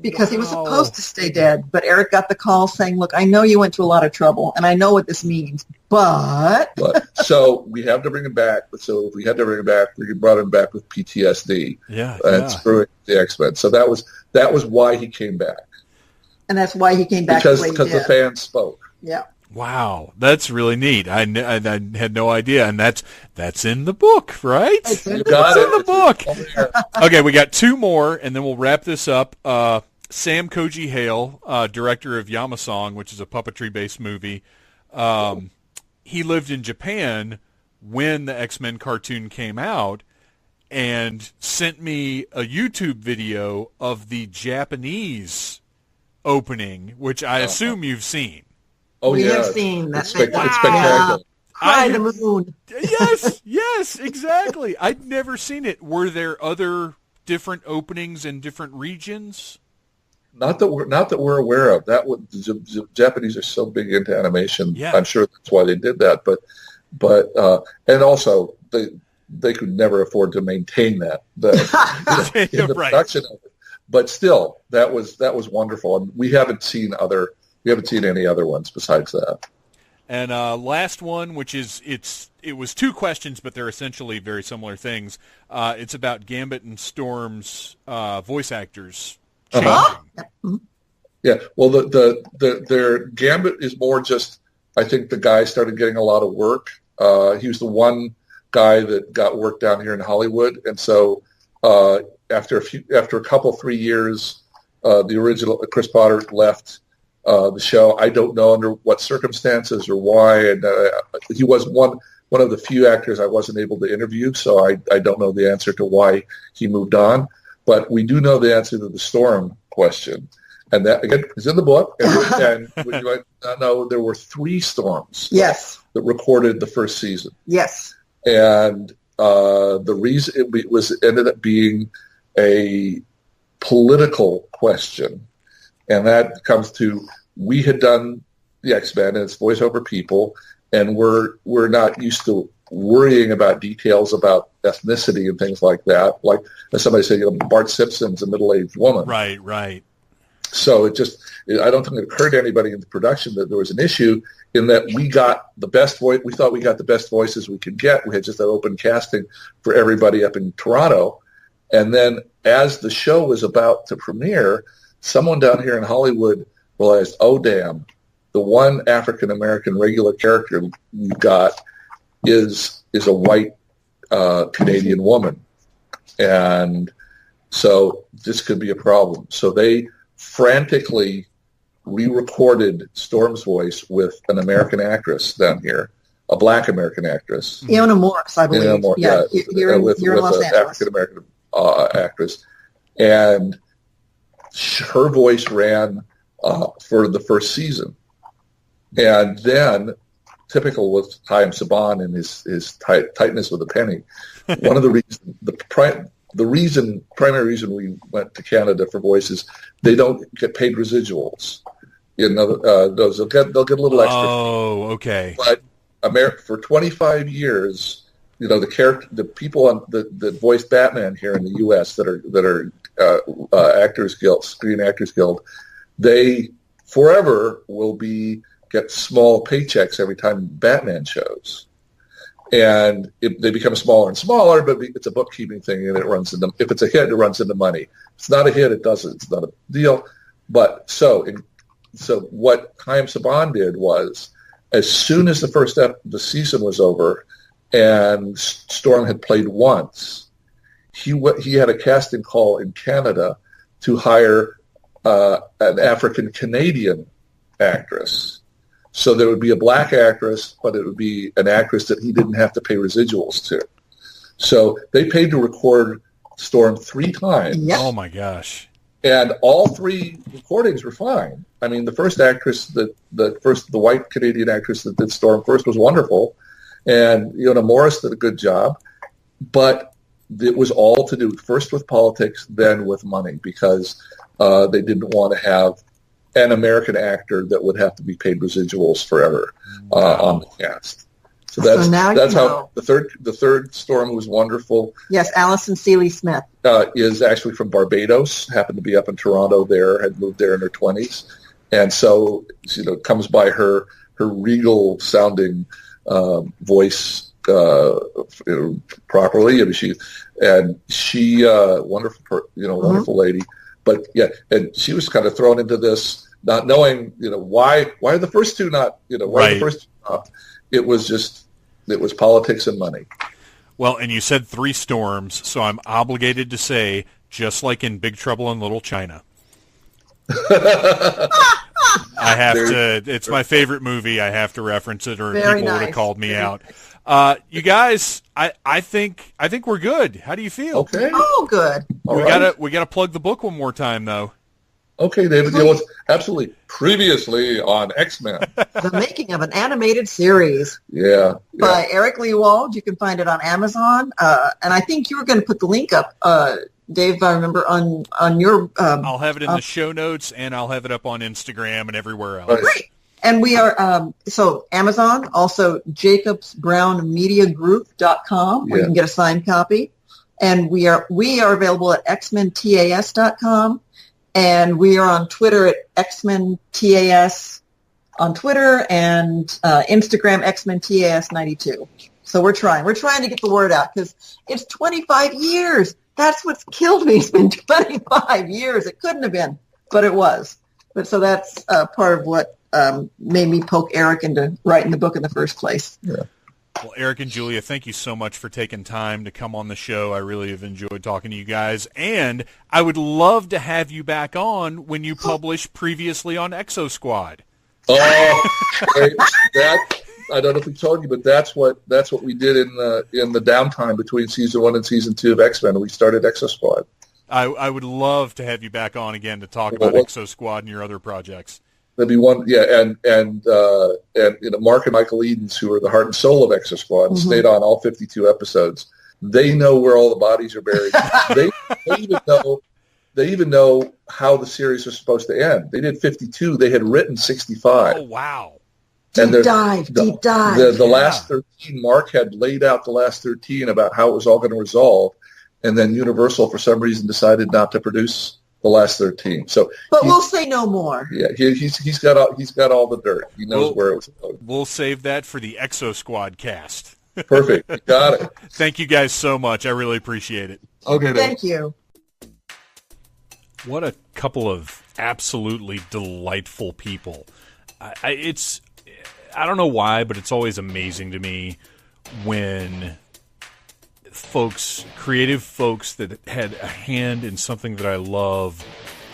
Because he was supposed to stay dead, but Eric got the call saying, "Look, I know you went to a lot of trouble, and I know what this means, but so we have to bring him back. So if we had to bring him back, we brought him back with PTSD. And screwing the X-Men. So that was why he came back. And that's why he came back because the fans spoke. Yeah. Wow, that's really neat. I had no idea, and that's in the book, right? It's in the book. Okay, we got 2 more, and then we'll wrap this up. Sam Koji Hale, director of Yamasong, which is a puppetry-based movie. He lived in Japan when the X-Men cartoon came out, and sent me a YouTube video of the Japanese opening, which I assume you've seen. Oh, we have seen that. It's spectacular. Cry the moon. Yes, exactly. I'd never seen it. Were there other different openings in different regions? Not that we're aware of. The Japanese are so big into animation. Yeah. I'm sure that's why they did that. But and also they could never afford to maintain that in the production of it. But still, that was wonderful, and we haven't seen any other ones besides that. And last one, which is it was 2 questions, but they're essentially very similar things. It's about Gambit and Storm's voice actors changing. Yeah, well, their Gambit is more just. I think the guy started getting a lot of work. He was the one guy that got work down here in Hollywood, and so after a couple 3 years, the original Chris Potter left the show. I don't know under what circumstances or why, and he was one of the few actors I wasn't able to interview, so I don't know the answer to why he moved on. But we do know the answer to the Storm question, and that again is in the book. And you know, there were 3 Storms. Yes. That recorded the first season. Yes. And the reason it ended up being a political question. And that comes to, we had done the X-Men and it's voiceover people, and we're not used to worrying about details about ethnicity and things like that. Like as somebody said, Bart Simpson's a middle-aged woman. Right. So I don't think it occurred to anybody in the production that there was an issue in that we got the best voice. We thought we got the best voices we could get. We had just that open casting for everybody up in Toronto. And then as the show was about to premiere, someone down here in Hollywood realized, oh, damn, the one African-American regular character you got is a white Canadian woman. And so this could be a problem. So they frantically re-recorded Storm's voice with an American actress down here, a black American actress. Iona Morris, I believe. Here in with Los an Angeles. African-American actress. And her voice ran for the first season. And then, typical with Chaim Saban and his tightness with a penny, one of the reasons, primary reason we went to Canada for voices, they don't get paid residuals. They'll get a little extra. Oh, okay. But for 25 years, the people that voiced Batman here in the U.S. that are Actors Guild, Screen Actors Guild, they forever will get small paychecks every time Batman shows. And they become smaller and smaller, but it's a bookkeeping thing, and it runs into. If it's a hit, it runs into money. If it's not a hit, it doesn't. It's not a deal. But so what Chaim Saban did was, as soon as the season was over, and Storm had played once, he had a casting call in Canada to hire an African Canadian actress. So there would be a black actress, but it would be an actress that he didn't have to pay residuals to. So they paid to record Storm 3 times. Yep. Oh, my gosh. And all 3 recordings were fine. I mean, the first actress, the white Canadian actress that did Storm first was wonderful. And Iona Morris did a good job. But it was all to do first with politics, then with money, because they didn't want to have an American actor that would have to be paid residuals forever on the cast. So that's how the third Storm was wonderful. Yes, Alison Seeley Smith is actually from Barbados. Happened to be up in Toronto. Had moved there in her 20s, and so comes by her regal sounding voice properly. I mean, she wonderful, wonderful lady. But yeah, and she was kind of thrown into this, not knowing, why are the first two not, why are the first two not? It was politics and money. Well, and you said 3 storms, so I'm obligated to say, just like in Big Trouble in Little China. I have to. It's my favorite movie. I have to reference it, or people would have called me out. You guys, I think we're good. How do you feel? Okay. Oh, good. We gotta plug the book one more time, though. Okay, David. Absolutely. Previously on X-Men, The Making of an Animated Series. Yeah. By Eric Lewald. You can find it on Amazon. And I think you were going to put the link up, Dave, I remember, on your... I'll have it in the show notes, and I'll have it up on Instagram and everywhere else. Great. And we are, so Amazon, also jacobsbrownmediagroup.com, where you can get a signed copy. And we are available at xmentas.com. And we are on Twitter at xmentas on Twitter, and Instagram xmentas92. So we're trying to get the word out, because it's 25 years. That's what's killed me. It's been 25 years. It couldn't have been, but it was. But so that's part of what made me poke Eric into writing the book in the first place. Yeah. Well, Eric and Julia, thank you so much for taking time to come on the show. I really have enjoyed talking to you guys, and I would love to have you back on when you publish Previously on Exo Squad. Oh, that I don't know if we told you, but that's what we did in the downtime between season 1 and season 2 of X-Men. We started Exo Squad. I would love to have you back on again to talk about Exo Squad and your other projects. That'd be one, yeah, and Mark and Michael Edens, who are the heart and soul of Exo Squad, stayed on all 52 episodes. They know where all the bodies are buried. they even know how the series was supposed to end. They did 52. They had written 65. Oh, wow. Deep dive. The last 13, Mark had laid out the last 13 about how it was all going to resolve, and then Universal, for some reason, decided not to produce the last 13. So, but we'll say no more. Yeah, he's got all the dirt. He knows where it was going. We'll save that for the Exo Squad cast. Perfect. You got it. Thank you guys so much. I really appreciate it. Okay. Thank you. What a couple of absolutely delightful people. I don't know why, but it's always amazing to me when creative folks that had a hand in something that I love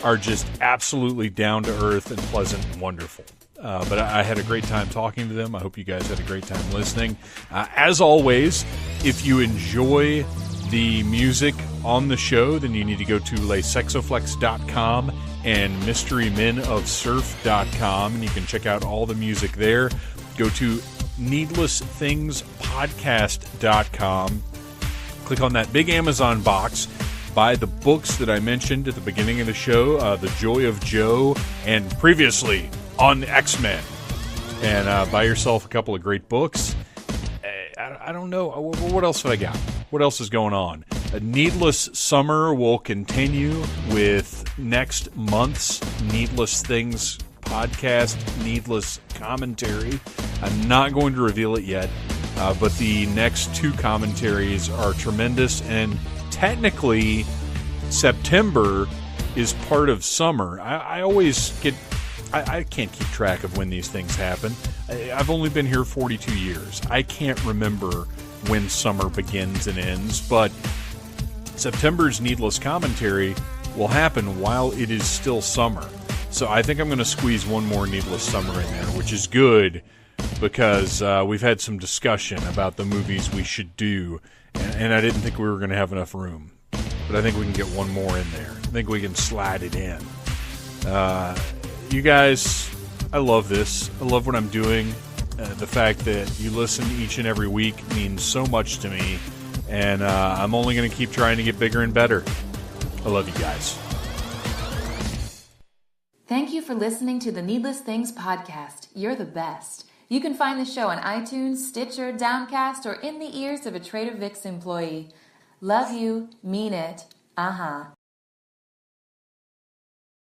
are just absolutely down to earth and pleasant and wonderful. But I had a great time talking to them. I hope you guys had a great time listening. As always, if you enjoy the music on the show, then you need to go to lesexoflex.com and mysterymenofsurf.com, and you can check out all the music there. Go to needlessthingspodcast.com. Click on that big Amazon box. Buy the books that I mentioned at the beginning of the show, The Joy of Joe, and previously on X-Men. And buy yourself a couple of great books. I don't know. What else have I got? What else is going on? Needless Summer will continue with next month's Needless Things podcast, Needless Commentary. I'm not going to reveal it yet, but the next two commentaries are tremendous, and technically September is part of summer. I always get... I can't keep track of when these things happen. I've only been here 42 years. I can't remember when summer begins and ends, but September's Needless Commentary will happen while it is still summer. So I think I'm going to squeeze one more Needless Summer in there, which is good because we've had some discussion about the movies we should do, and I didn't think we were going to have enough room. But I think we can get one more in there. I think we can slide it in. You guys, I love this. I love what I'm doing. The fact that you listen each and every week means so much to me, and I'm only going to keep trying to get bigger and better. I love you guys. Thank you for listening to the Needless Things podcast. You're the best. You can find the show on iTunes, Stitcher, Downcast, or in the ears of a Trader Vic's employee. Love you. Mean it. Uh-huh.